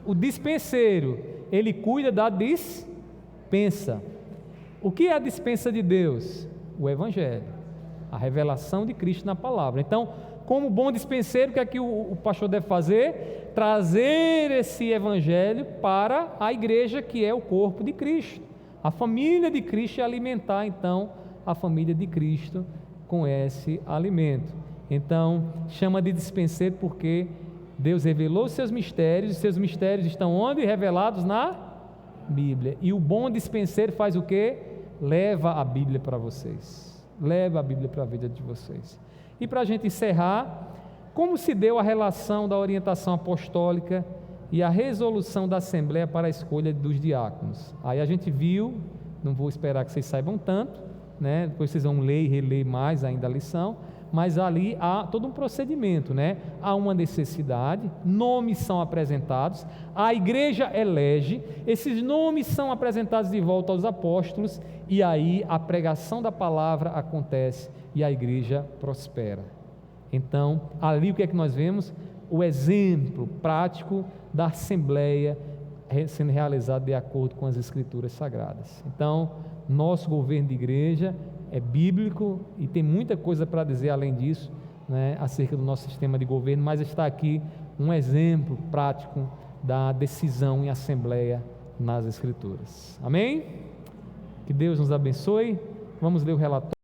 o dispenseiro, ele cuida da dispensa. O que é a dispensa de Deus? O Evangelho, a revelação de Cristo na palavra. Então, como bom dispenseiro, o que é que o pastor deve fazer? Trazer esse Evangelho para a igreja, que é o corpo de Cristo, a família de Cristo, e alimentar então a família de Cristo com esse alimento. Então, chama de dispenseiro porque Deus revelou os seus mistérios estão onde? Revelados na Bíblia. E o bom dispenseiro faz o quê? Leva a Bíblia para vocês. Leva a Bíblia para a vida de vocês. E para a gente encerrar, como se deu a relação da orientação apostólica e a resolução da Assembleia para a escolha dos diáconos? Aí a gente viu, não vou esperar que vocês saibam tanto, né? Depois vocês vão ler e reler mais ainda a lição, mas ali há todo um procedimento, né? Há uma necessidade, nomes são apresentados, a igreja elege, esses nomes são apresentados de volta aos apóstolos, e aí a pregação da palavra acontece e a igreja prospera. Então, ali o que é que nós vemos? O exemplo prático da assembleia sendo realizado de acordo com as escrituras sagradas. Então, nosso governo de igreja é bíblico e tem muita coisa para dizer além disso, né, acerca do nosso sistema de governo, mas está aqui um exemplo prático da decisão em assembleia nas escrituras. Amém? Que Deus nos abençoe. Vamos ler o relatório.